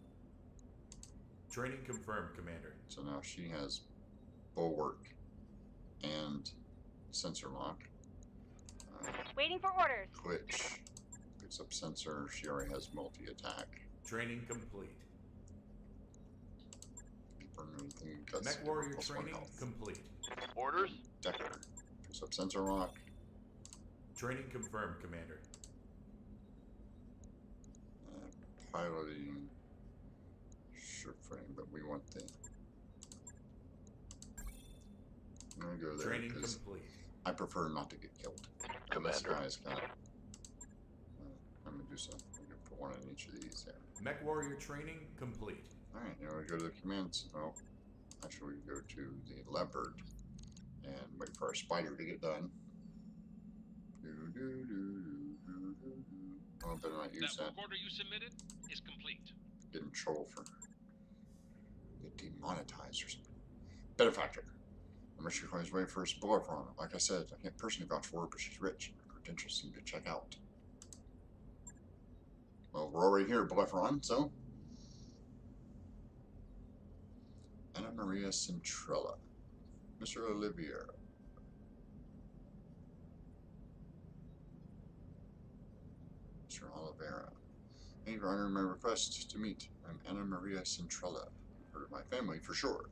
Training confirmed, Commander. So now she has bulwark and sensor lock. Waiting for orders. Glitch picks up sensor. She already has multi-attack. Training complete. Mech warrior training complete. Orders? Decker picks up sensor lock. Training confirmed, Commander. Piloting. Sure footing, but we want the. I'm gonna go there. Training complete. I prefer not to get killed. Commander. This guy's got. I'm gonna do something. I'm gonna put 1 in each of these there. Mech warrior training complete. All right, now we go to the commands. Well, actually, we go to the leopard and wait for our spider to get done. Oh, I better not use that. Work order you submitted is complete. Get in trouble for get demonetized or something. Benefactor. I'm sure she's waiting for his bullet for him. Like I said, I can't personally vouch for her, but she's rich. Her credentials seem to check out. Well, we're already here at Battletech, so. Anna Maria Centrella. Mr. Olivier. Mr. Oliveira. Thank you for honoring my request to meet. I'm Anna Maria Centrella. You've heard of my family for sure.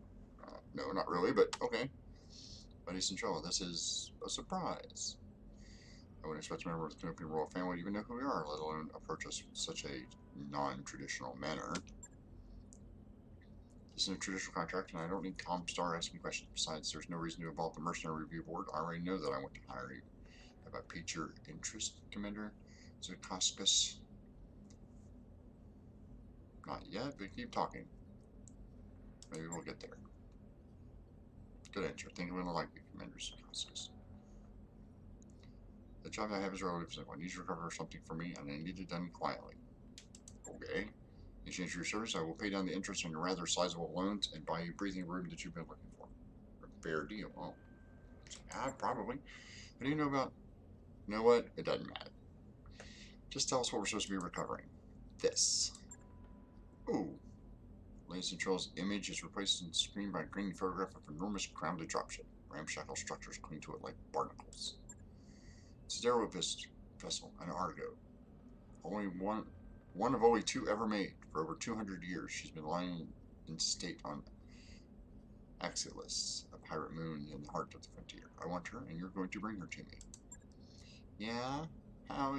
No, not really, but okay. Buddy Centrella, this is a surprise. I wouldn't expect a member of the Canopy royal family to even know who we are, let alone approach us with such a non-traditional manner. This is a traditional contract, and I don't need Comstar asking questions. Besides, there's no reason to involve the Mercenary Review Board. I already know that I want to hire you. Have I piqued your interest, Commander Zukaskus? Not yet, but keep talking. Maybe we'll get there. Good answer. I think I'm going to like you, Commander Zukaskus. The job I have is relatively simple. I need you to recover something for me, and I need it done quietly. Okay. In exchange for your service, I will pay down the interest on your rather sizable loans and buy you breathing room that you've been looking for. A fair deal. Oh. Yeah, probably. What do you know about... You know what? It doesn't matter. Just tell us what we're supposed to be recovering. This. Ooh. Lady Central's image is replaced on the screen by a grainy photograph of an enormous grounded dropship. ramshackle structures cling to it like barnacles. It's a derelict vessel, an Argo. Only one of only two ever made. For over 200 years, she's been lying in state on Axilis, a pirate moon in the heart of the frontier. I want her, and you're going to bring her to me. Yeah? How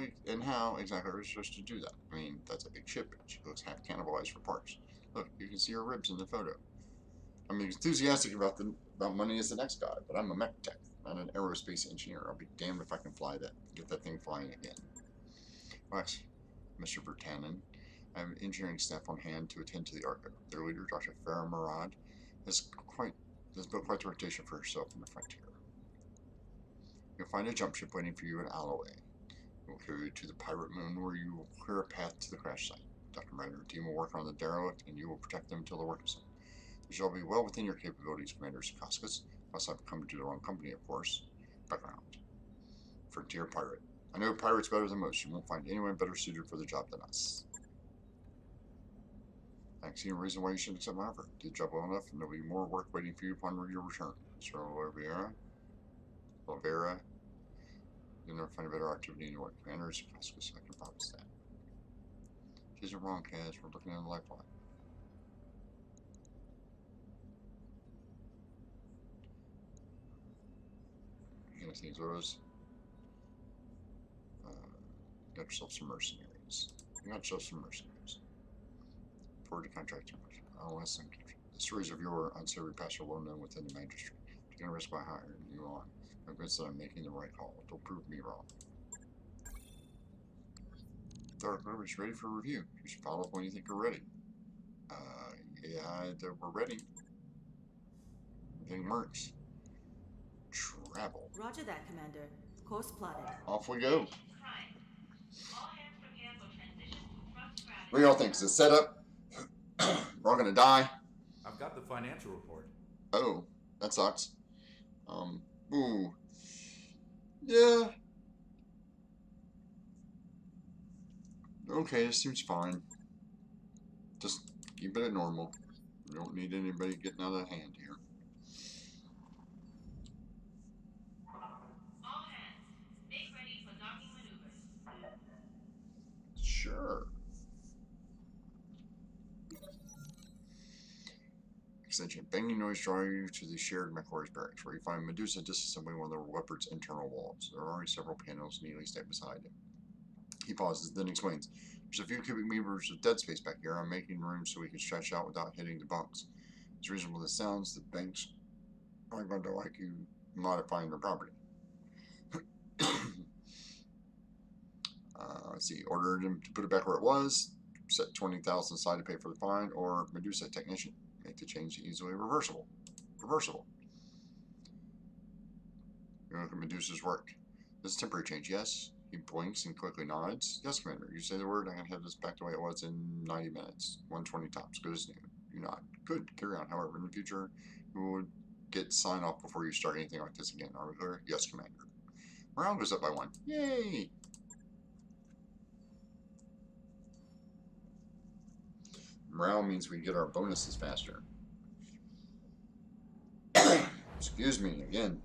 exactly are we supposed to do that? I mean, that's a big ship, and she looks half cannibalized for parts. Look, you can see her ribs in the photo. I'm enthusiastic about money as the next guy, but I'm a mech tech, not an aerospace engineer. I'll be damned if I can get that thing flying again. Relax, Mr. Vertanen. I have an engineering staff on hand to attend to the Argo. Their leader, Dr. Farah Murad, has built quite the reputation for herself in the frontier. You'll find a jump ship waiting for you at Alloway. It will carry you to the pirate moon where you will clear a path to the crash site. Dr. Ryder and her team will work on the derelict, and you will protect them until the work is done. This shall be well within your capabilities, Commander Sikoskis, unless I've come to the wrong company, of course. Background. Frontier pirate. I know pirates better than most. You won't find anyone better suited for the job than us. I don't see any reason why you shouldn't accept my offer. Do the job well enough, and there will be more work waiting for you upon your return. Sir Olvera, you'll never find a better activity in your work. Commander Sikoskis, I can promise that. She isn't wrong, Kaz. We're looking at a lifeline. Anything Zora's. You got yourself some mercenaries. Forward to contract too much. I don't want to send the stories of your unsavory past are well known within the magistrate. You're gonna risk by hiring you on. I'm convinced that I'm making the right call. Don't prove me wrong. Third order is ready for review. You should follow up when you think you're ready. Yeah, we're ready. Everything works. Travel. Roger that, Commander. Course plotted. Off we go. All hands prepare for transition to thrust gravity. What do y'all think? Is it set up? We're all gonna die? I've got the financial report. Oh, that sucks. Ooh. Yeah. Okay, this seems fine. Just keep it at normal. We don't need anybody getting out of hand here. All hands, make ready for docking maneuvers. Sure. Extension. Banging noise drawing you to the shared McCoy's barracks, where you find Medusa disassembling one of the leopard's internal walls. There are already several panels neatly stacked beside him. He pauses, then explains. There's a few cubic meters of dead space back here. I'm making room so we can stretch out without hitting the bunks. As reasonable as it sounds, the banks aren't going to like you modifying their property. Let's see. Ordered him to put it back where it was. Set 20,000 aside to pay for the fine, or Medusa technician. Make the change easily reversible. You look at Medusa's work. This is a temporary change, yes. He blinks and quickly nods. Yes, Commander. You say the word, I can have this back the way it was in 90 minutes. 120 tops. Good as new. You nod. Good. Carry on. However, in the future, you will get sign off before you start anything like this again. Are we clear? Yes, Commander. Morale goes up by 1. Yay! Morale means we get our bonuses faster. Excuse me again.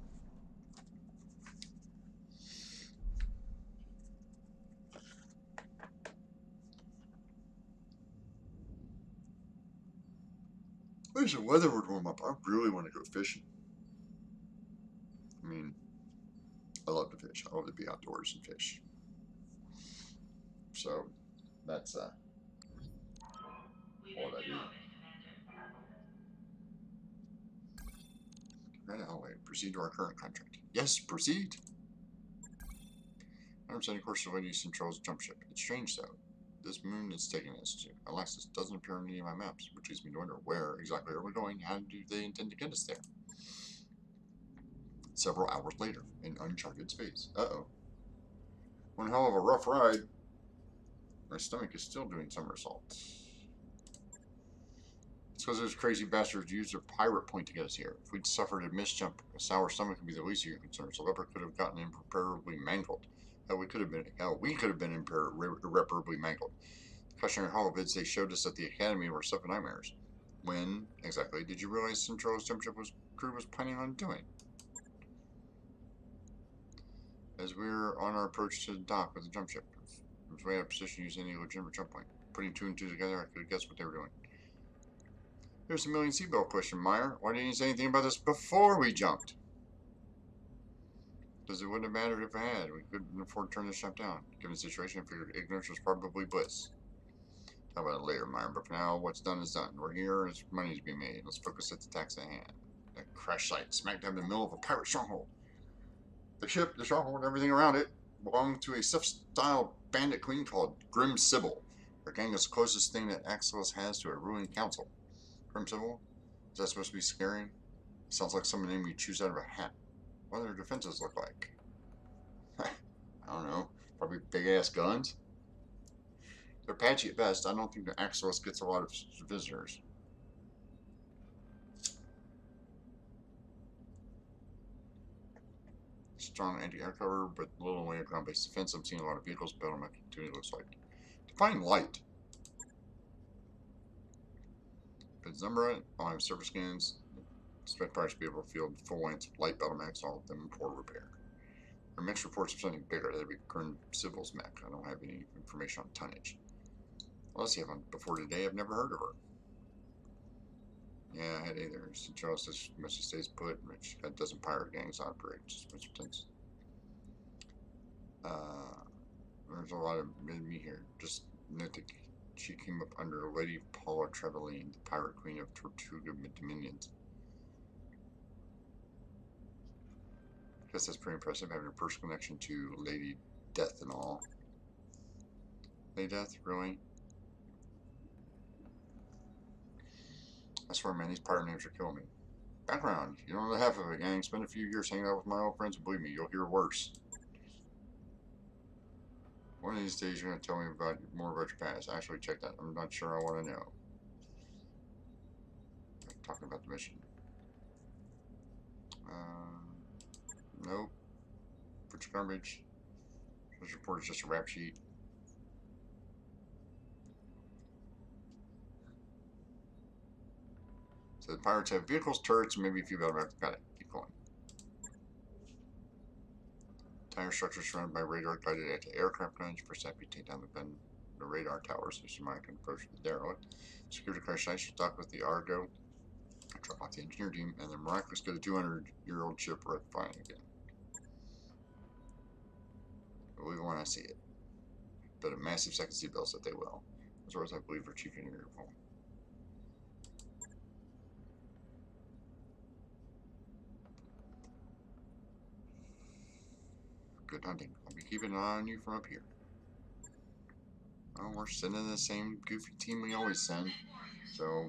I wish the weather would warm up. I really want to go fishing. I mean, I love to fish. I love to be outdoors and fish. So, that's what I do. Right, I'll proceed to our current contract. Yes, proceed. I'm sending course to Lady Central's jump ship. It's strange, though. This moon it's taking us to, Alexis, doesn't appear on any of my maps, which leads me to wonder where exactly are we going? How do they intend to get us there? Several hours later, in uncharted space. Uh-oh. One hell of a rough ride. My stomach is still doing somersaults. It's because those crazy bastards used their pirate point to get us here. If we'd suffered a misjump, a sour stomach would be the least of your concerns. The leopard could have gotten irreparably mangled. Hell, we could have been irreparably mangled. The cautionary holovids they showed us at the academy were stuff of nightmares. When exactly did you realize Central's jump ship crew was planning on doing? as we're on our approach to the dock with the jump ship. It was way out of position using any legitimate jump point. Putting two and two together, I could have guessed what they were doing. There's a million seatbelt question, Meyer. Why didn't you say anything about this before we jumped? Because it wouldn't have mattered if I had. We couldn't afford to turn this ship down. Given the situation, I figured ignorance was probably bliss. Talk about it later, Meyer, but for now, what's done is done. We're here, and money to be made. Let's focus at the task at hand. That crash site, smack dab in the middle of a pirate stronghold. The ship, the stronghold, and everything around it belonged to a Sith-style bandit queen called Grim Sybil. Her gang is the closest thing that Axelos has to a ruling council. Grim Sybil? Is that supposed to be scary? Sounds like some name you choose out of a hat. What do their defenses look like? I don't know. Probably big-ass guns? They're patchy at best. I don't think the Axelos gets a lot of visitors. Strong anti-air cover, but little way of ground-based defense. I'm seeing a lot of vehicles. Battletech activity looks like. Define light. If it's number right, I'll have surface scans. Expect pirates to be able to field full-length light Battlemechs, all of them in poor repair. Our mech reports of something bigger. That'd be Grim Sybil's mech. I don't have any information on tonnage. Unless you haven't before today, I've never heard of her. Yeah, I had either. St. Charles as much as stays put, which a dozen pirate gangs operate, just which things. There's a lot of me here. Just note that she came up under Lady Paula Trevelyan, the pirate queen of Tortuga Dominions. I guess that's pretty impressive, having a personal connection to Lady Death and all. Lady Death, really? I swear, man, these pirate names are killing me. Background. You don't know the half of it, gang. Spend a few years hanging out with my old friends, and believe me, you'll hear worse. One of these days, you're going to tell me more about your past. Actually, check that. I'm not sure I want to know. Talking about the mission. Nope. Put your garbage. This report is just a rap sheet. So the pirates have vehicles, turrets, and maybe a few battle. Got it. Keep going. Entire structure surrounded by radar guided anti-aircraft guns. First step, you take down the radar towers, so somebody can approach the derelict. Security crash site should dock with the Argo. Drop off the engineer team, and then miraculously get a 200-year-old ship flying again. I believe when I see it. But a massive second seatbelt that they will. As far as I believe, our chief engineer will. Good hunting. I'll be keeping an eye on you from up here. Well, we're sending the same goofy team we always send. So,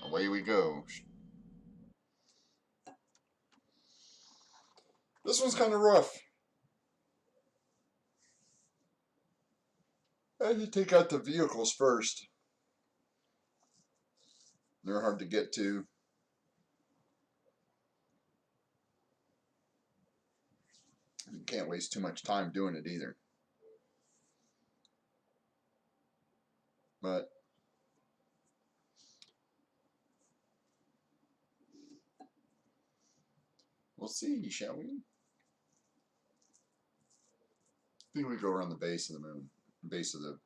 away we go. This one's kind of rough. I had to take out the vehicles first. They're hard to get to. You can't waste too much time doing it either. But we'll see, shall we? I think we go around the base of the moon, base of the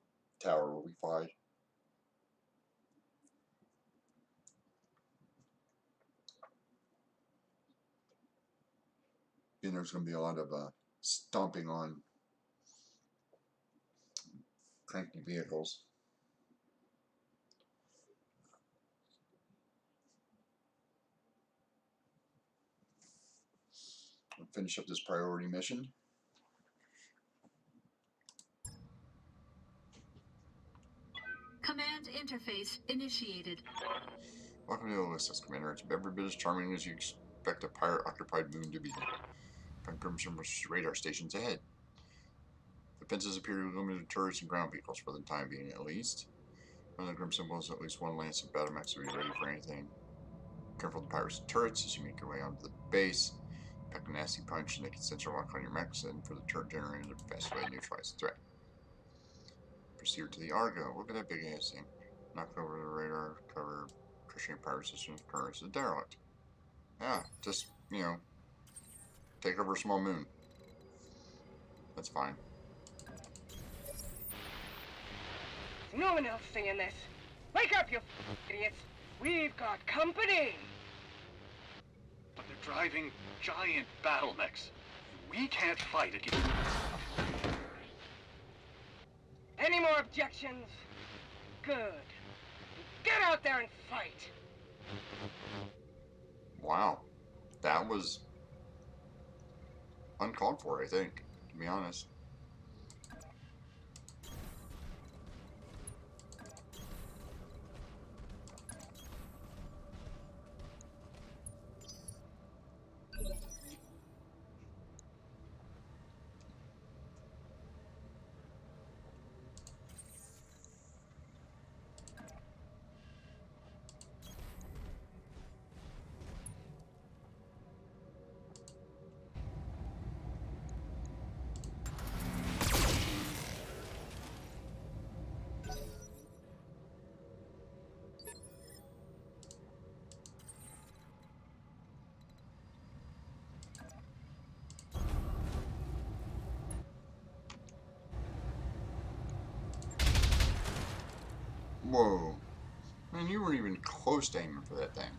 tower where we fly. And there's going to be a lot of stomping on cranky vehicles. I'll finish up this priority mission. Command interface initiated. Welcome to the Ulysses, Commander. It's every bit as charming as you expect a pirate-occupied moon to be. Find Grimson radar stations ahead. The fences appear to be limited to turrets and ground vehicles for the time being, at least. One of the Grim symbols, at least one lance and Battlemechs will be ready for anything. Careful of the pirates' turrets as you make your way onto the base. Pack a nasty punch and they can sensor lock on your mechs, and for the turret generator, the best way to neutralize the threat. Proceed to the Argo. Look at that big ass thing. Knock over the radar cover, crushing pirate systems, currents, the derelict. Yeah, just, you know, take over a small moon. That's fine. No one else singing this. Wake up, you idiots. We've got company. But they're driving giant battle mechs. We can't fight against them. Any more objections? Good. Get out there and fight. Wow. That was uncalled for, I think, to be honest. Whoa. Man, you weren't even close to aiming for that thing.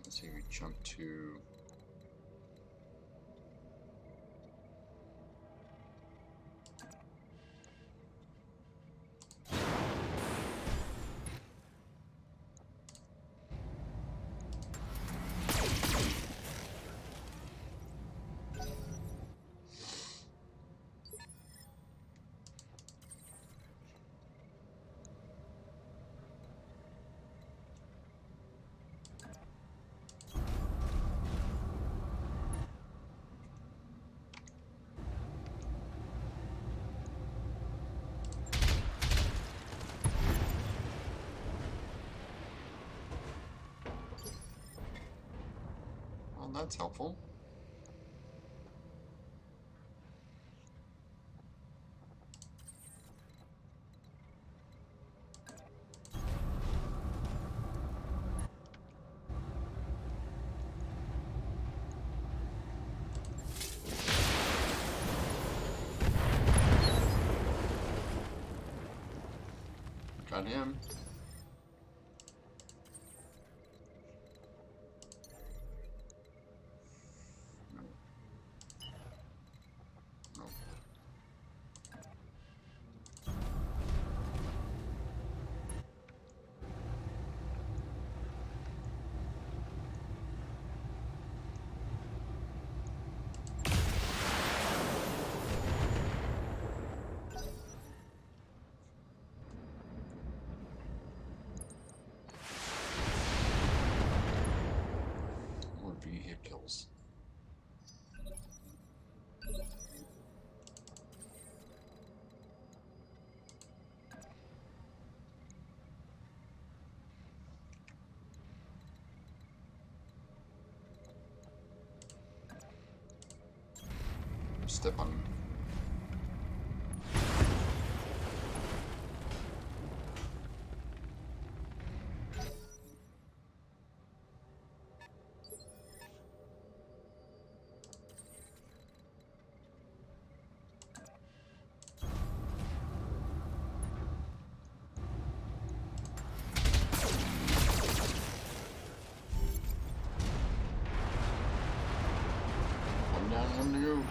Let's see, we jump to... Well, that's helpful. Got him. More vehicles. Step on him. Come down, one to go.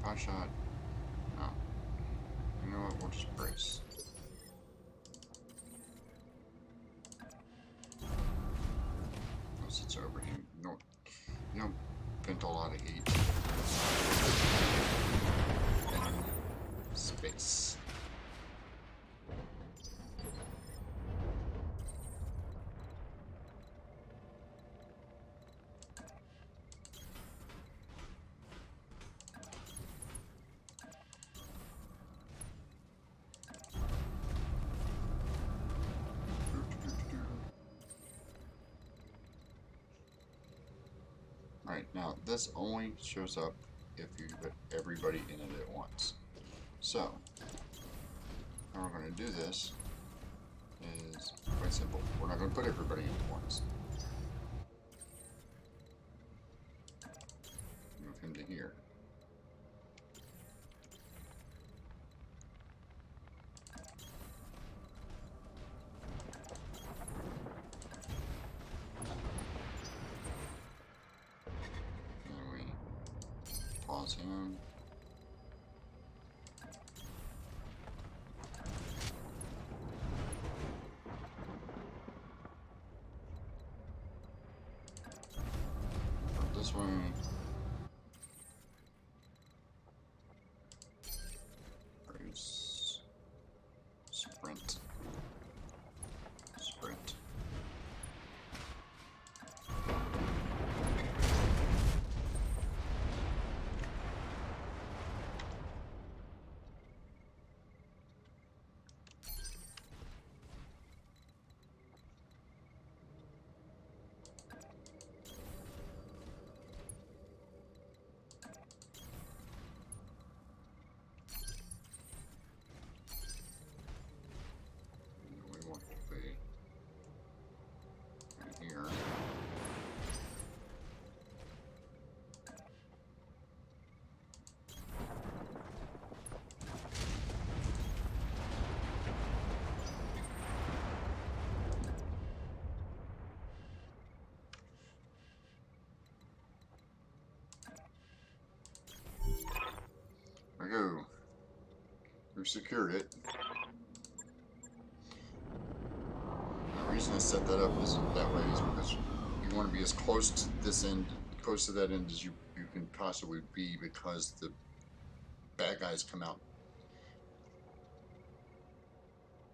Pot shot. No. You know what? We'll just brace. Unless it's over him. No. No. Bent a lot of heat. And space. Right, now this only shows up if you put everybody in it at once. So, how we're going to do this is quite simple. We're not going to put everybody in at once. Move him to here. Pause him. This way. Brace. Sprint. Sprint. There we go. We've secured it. The reason I set that up is that way is because you want to be as close to this end, close to that end as you can possibly be, because the bad guys come out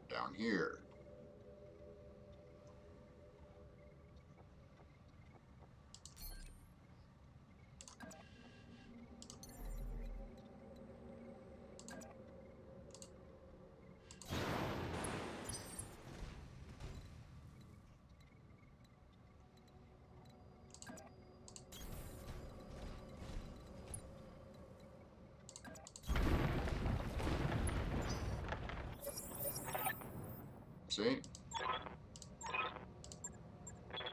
down here. See?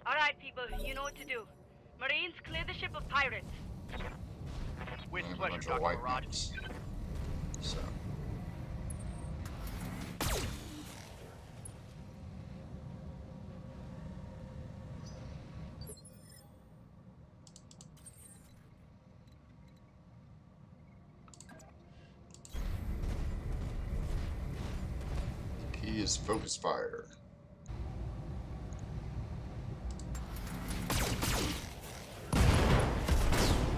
Alright, people, you know what to do. Marines, clear the ship of pirates. With pleasure, Dr. Rogers. So. Key is focus fire.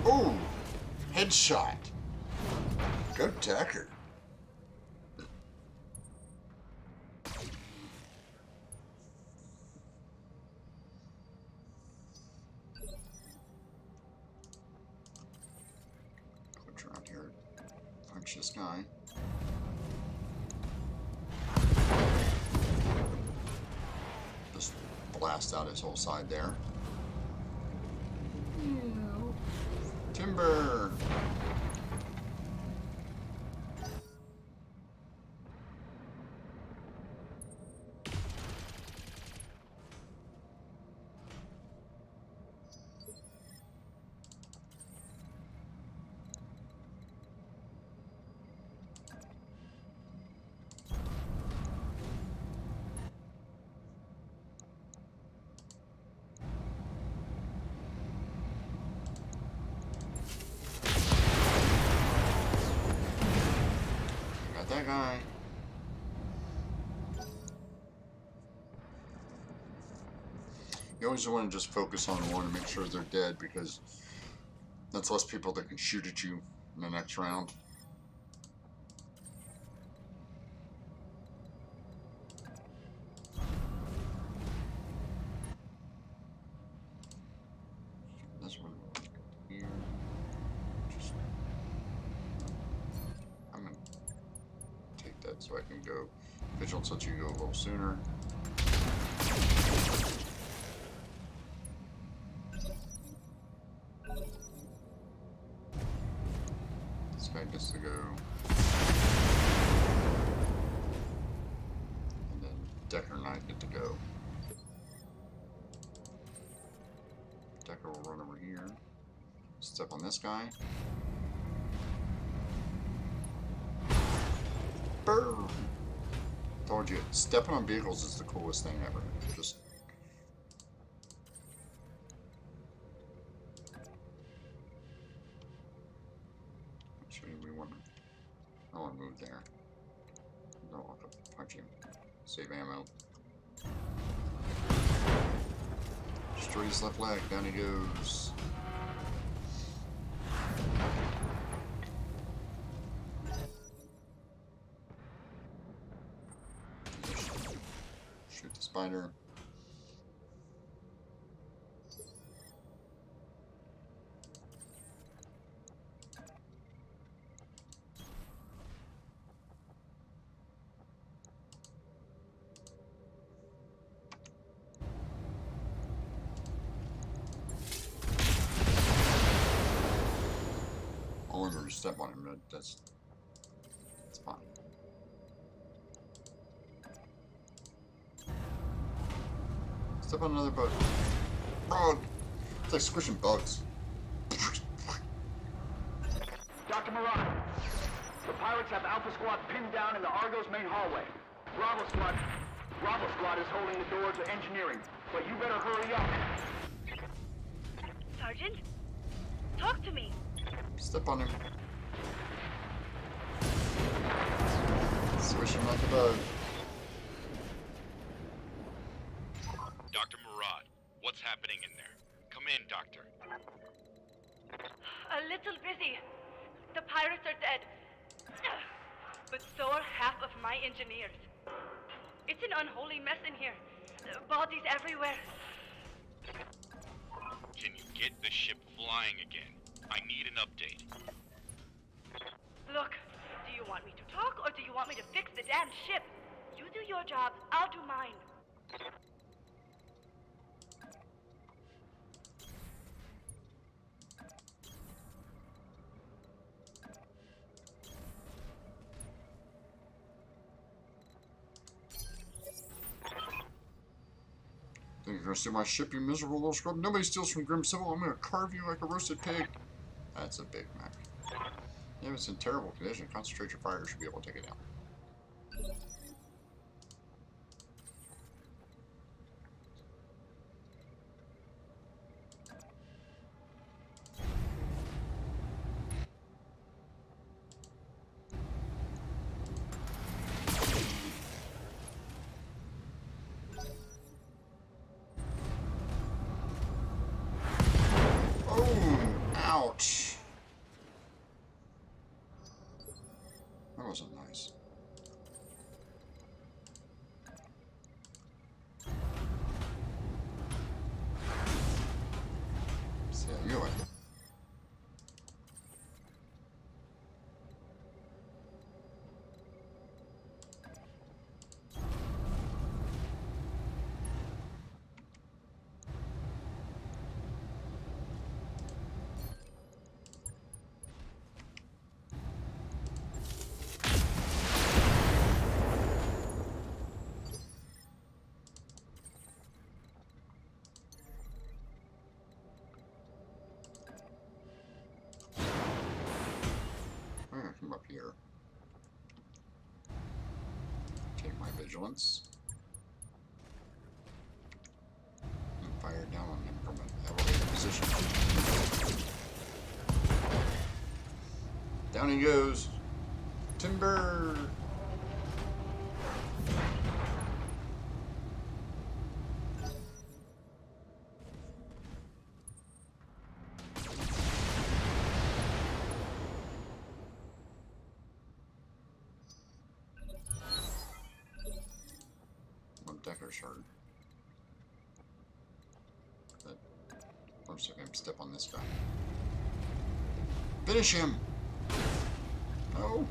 Oh! Headshot! Go Tucker. Click around here. Punch this guy. Just blast out his whole side there. Timber! that guy. You always want to just focus on one and make sure they're dead, because that's less people that can shoot at you in the next round. This one here. Just, I'm gonna take that so I can go vigilance, let you go a little sooner. This guy gets to go. And then Decker and I get to go. Decker will run over here. Step on this guy. Burn! Told you, stepping on vehicles is the coolest thing ever. Just actually, I want to move there. No, I'll punch him. Save ammo. Destroy his left leg. Down he goes. Shoot the spider. I'll remember to step on him. That's fine. Step on another bug. Bug! It's like squishing bugs. Dr. Moran, the pirates have Alpha Squad pinned down in the Argo's main hallway. Bravo Squad is holding the door to engineering, but you better hurry up. Sergeant? Talk to me. Step on him. Swish him like a bug. Dr. Murad, what's happening in there? Come in, Doctor. A little busy. The pirates are dead. But so are half of my engineers. It's an unholy mess in here. Bodies everywhere. Can you get the ship flying again? I need an update. Look, do you want me to talk or do you want me to fix the damn ship? You do your job, I'll do mine. Think you're gonna steal my ship, you miserable little scrub? Nobody steals from Grim Civil. I'm gonna carve you like a roasted pig. That's a Big Mac. Yeah, it's in terrible condition. Concentrate your fire, you should be able to take it down. Ouch. That wasn't nice. See how you like. I'm gonna come up here. Take my vigilance. And fire down on him from an elevated position. Down he goes. Timber! Decker's hurt. But I'm still gonna step on this guy. Finish him! No!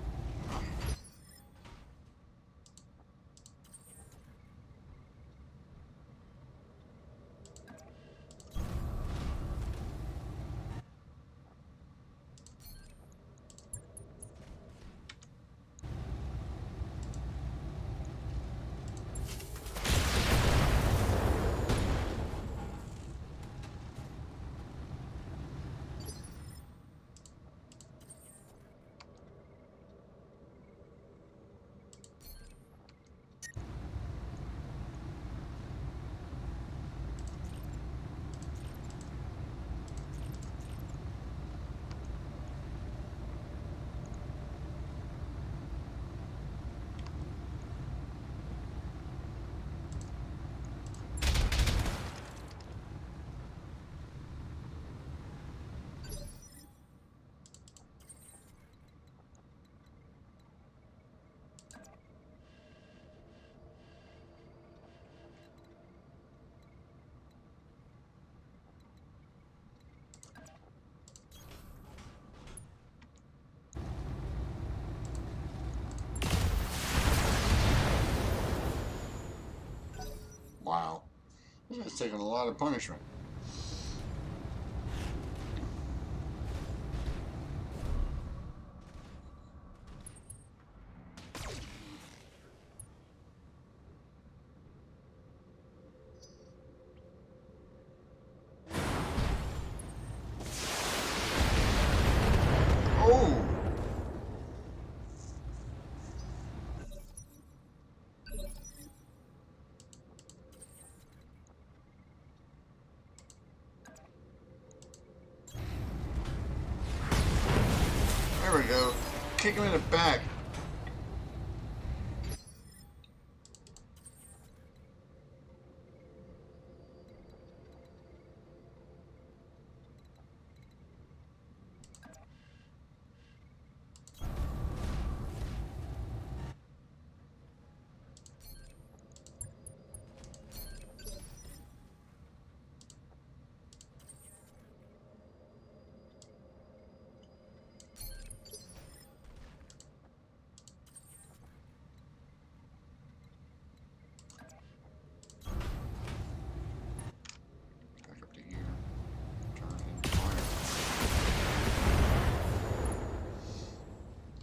Wow. This guy's taking a lot of punishment. Oh! There we go. Kick him in the back.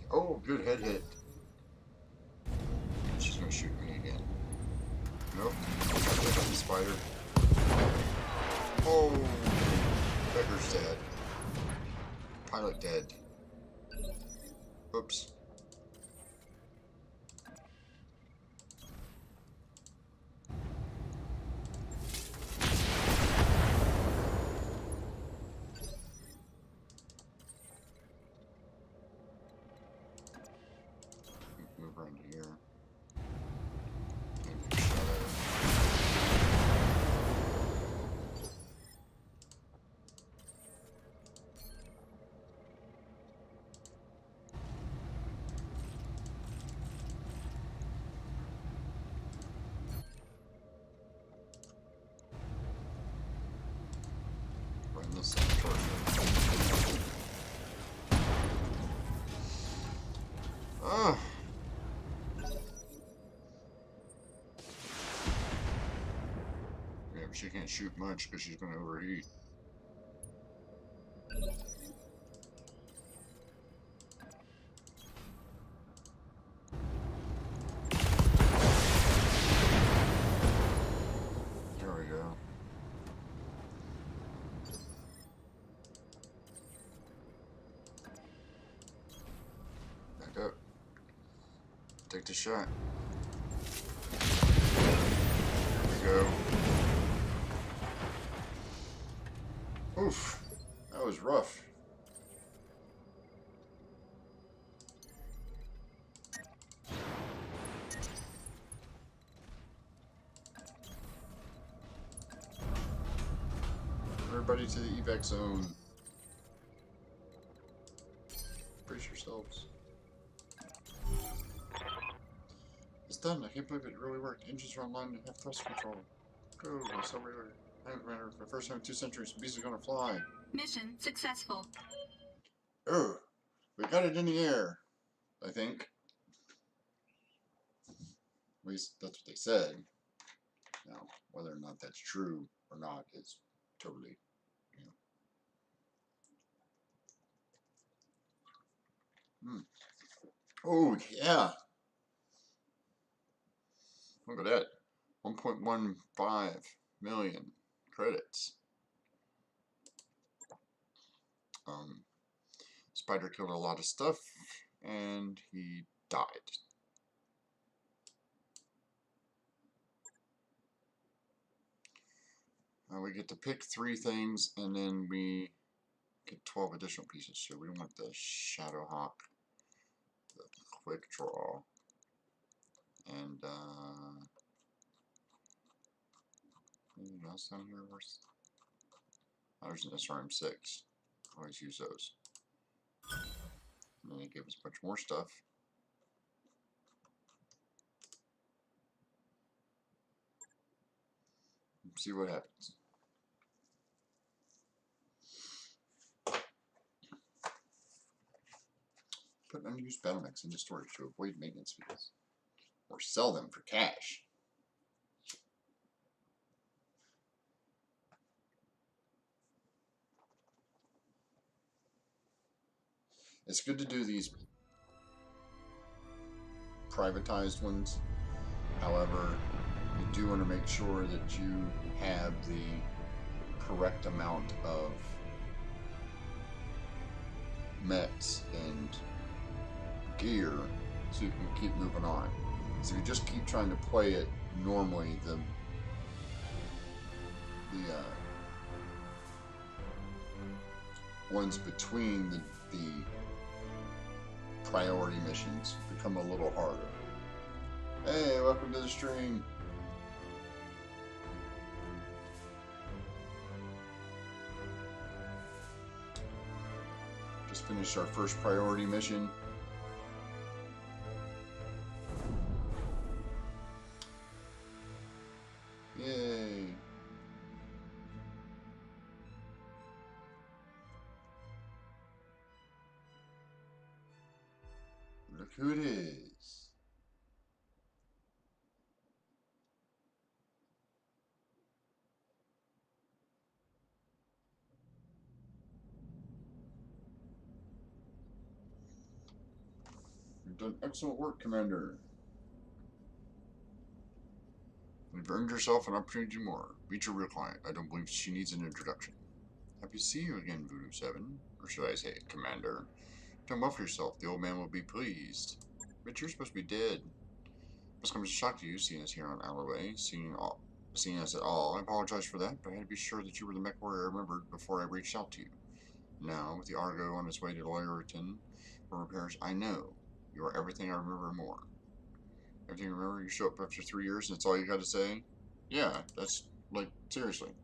Oh, good head hit. She's gonna shoot me again. Nope. Pick up the spider. Oh, Becker's dead. Pilot dead. Oops. Move around here. Maybe shot at her. Run this thing towards her. Ah! Yeah, but she can't shoot much because she's going to overheat. There we go. Back up. Take the shot. There we go. Oof. That was rough. everybody to the evac zone. Brace yourselves. It's done. I can't believe it really worked. Engines are online and have thrust control. Go, accelerator. Commander, for the first time in 2 centuries, the beast is gonna fly. Mission successful. Oh, we got it in the air, I think. At least that's what they said. Now, whether or not that's true or not is totally, Oh, yeah. Look at that. 1.15 million credits. Spider killed a lot of stuff, and he died. We get to pick 3 things, and then we get 12 additional pieces. So we want the Shadow Hawk, the Quick Draw, and anything else down here? There's an SRM-6. Always use those. And then they gave us a bunch more stuff. See what happens. Put unused battle mechs into storage to avoid maintenance fees. Or sell them for cash. It's good to do these privatized ones. However, you do want to make sure that you have the correct amount of mechs and gear so you can keep moving on. So if you just keep trying to play it normally, the ones between the priority missions become a little harder. Hey, welcome to the stream. Just finished our first priority mission. Yay. Look who it is. You've done excellent work, Commander. You've earned yourself an opportunity to do more. Meet your real client. I don't believe she needs an introduction. Happy to see you again, Voodoo 7. Or should I say, Commander. Don't well for yourself. The old man will be pleased. But you're supposed to be dead. Must come as a shock to you, seeing us here on Alloway, seeing us at all. I apologize for that, but I had to be sure that you were the mech warrior I remembered before I reached out to you. Now, with the Argo on its way to Lawyerton for repairs, I know you are everything I remember and more. Everything you remember, you show up after 3 years and that's all you got to say? Yeah, that's, like, seriously.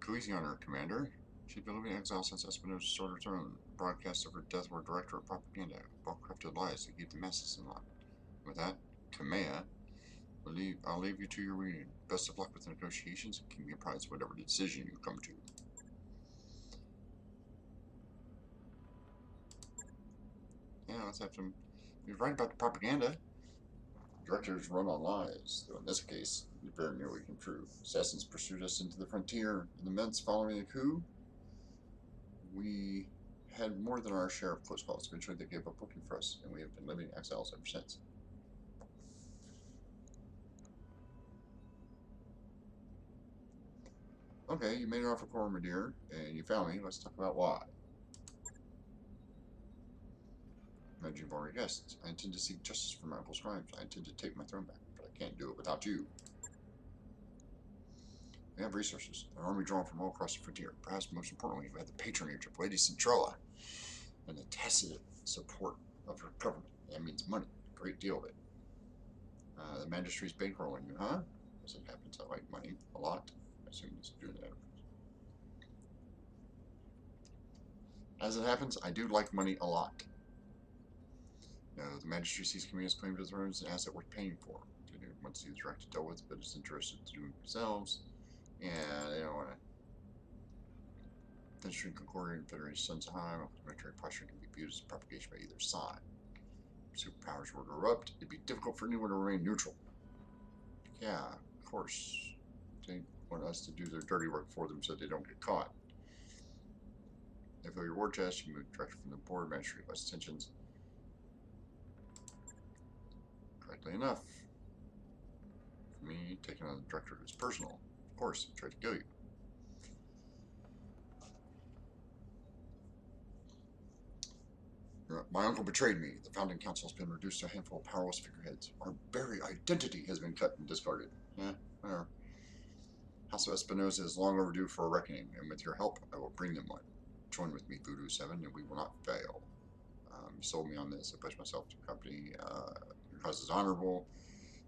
Go easy on her, Commander. She's been living in exile since Espinosa's sword her throne. Broadcasts of her death were director of propaganda, well-crafted lies to keep the masses in line. With that, Kamea, I'll leave you to your reading. Best of luck with the negotiations, and keep me apprised of whatever decision you come to. Yeah, let's have some. You're right about the propaganda. Directors run on lies, though in this case, it very nearly came true. Assassins pursued us into the frontier. In the months following the coup, we had more than our share of close calls. Eventually, they gave up looking for us, and we have been living in exiles ever since. Okay, you made it off a corner, dear, and you found me. Let's talk about why. As you've already guessed, I intend to seek justice for my uncle's crimes. I intend to take my throne back, but I can't do it without you. We have resources, an army drawn from all across the frontier. Perhaps most importantly, we have the patronage of Lady Centrella and the tacit support of her government. That means money, a great deal of it. The Magistrate's bankrolling you, huh? As it happens, I like money a lot. I assume he's doing that. As it happens, I do like money a lot. No, the Magistracy sees Camille's claim to the throne as an asset worth paying for. They don't want to see the direct to deal with, but it's interested to do it themselves. Yeah, they don't want to. Finishing Concordia and Federation Sons of High, military posture can be viewed as propagation by either side. If superpowers were to erupt, it'd be difficult for anyone to remain neutral. Yeah, of course. They want us to do their dirty work for them so they don't get caught. If your war chest, you move directly from the board, magistrate less tensions. Correctly enough. For me, taking on the director is personal. Of course, they tried to kill you. My uncle betrayed me. The founding council has been reduced to a handful of powerless figureheads. Our very identity has been cut and discarded. Yeah, whatever. House of Espinosa is long overdue for a reckoning, and with your help, I will bring them one. Join with me, Voodoo 7, and we will not fail. You sold me on this. I pushed myself to a company. Your cause is honorable.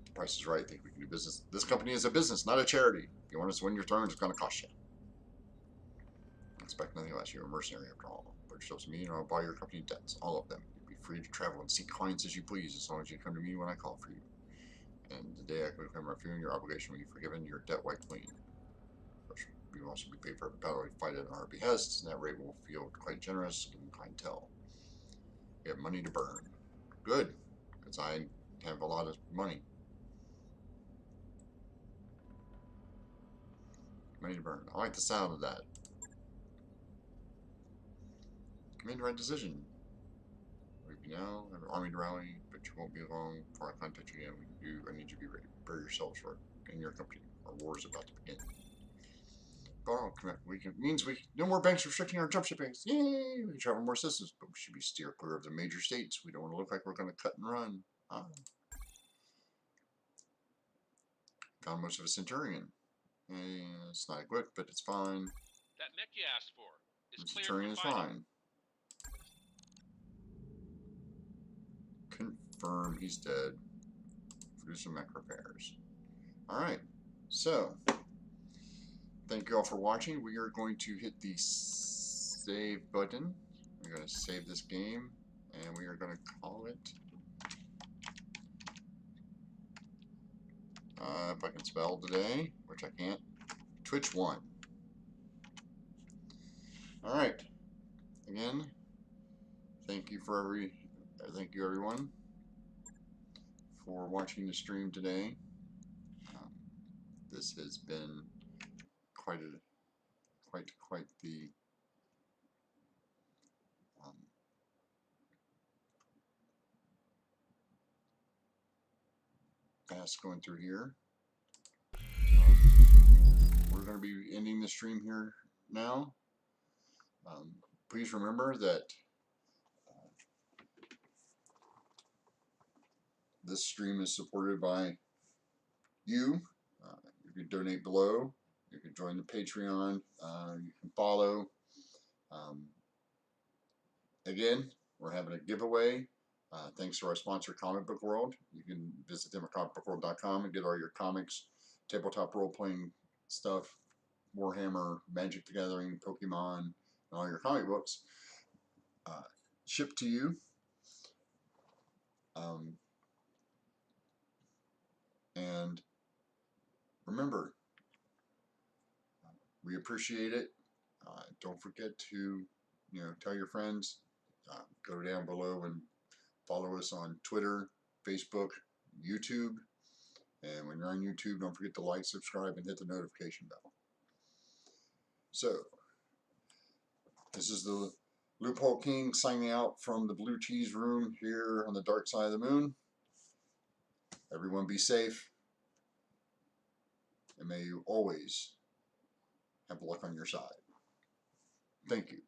The price is right. I think we can do business. This company is a business, not a charity. If you want us to win your throne, it's going to cost you. Expect nothing less. You're a mercenary after all. Put yourselves to me, and I'll buy your company debts, all of them. You'll be free to travel and seek clients as you please, as long as you come to me when I call for you. And the day I claim refuting your obligation will be forgiven, your debt wiped clean. We will also be paid for every battle we fight at our behest, and that rate will feel quite generous, given clientele. We have money to burn. Good, because I have a lot of money. Money to burn. I like the sound of that. You made the right decision. We now have an army to rally, but you won't be long before I contact you again. I need you to be ready. Prepare yourselves for it in your company. Our war is about to begin. Means no more banks restricting our jump shippings. Yay! We can travel more systems, but we should be steer clear of the major states. We don't want to look like we're going to cut and run. Found most of a Centurion. It's not equipped, but it's fine. That mech you asked for is The cleared Centurion is for fighting. Fine. Confirm he's dead. Produce some mech repairs. Alright, so thank you all for watching. We are going to hit the save button. We're going to save this game, and we are going to call it, if I can spell today, which I can't, Twitch 1. Alright, again, thank you everyone for watching the stream today. This has been quite the fast going through here. We're going to be ending the stream here now. Please remember that this stream is supported by you. You can donate below. You can join the Patreon. You can follow. Again, we're having a giveaway. Thanks to our sponsor, Comic Book World. You can visit them at comicbookworld.com and get all your comics, tabletop role-playing stuff, Warhammer, Magic the Gathering, Pokemon, and all your comic books shipped to you. And remember, we appreciate it. Don't forget to, tell your friends. Go down below and follow us on Twitter, Facebook, YouTube. And when you're on YouTube, don't forget to like, subscribe, and hit the notification bell. So, this is the Loophole King signing out from the Blue Cheese Room here on the dark side of the moon. Everyone be safe. And may you always have luck on your side. Thank you.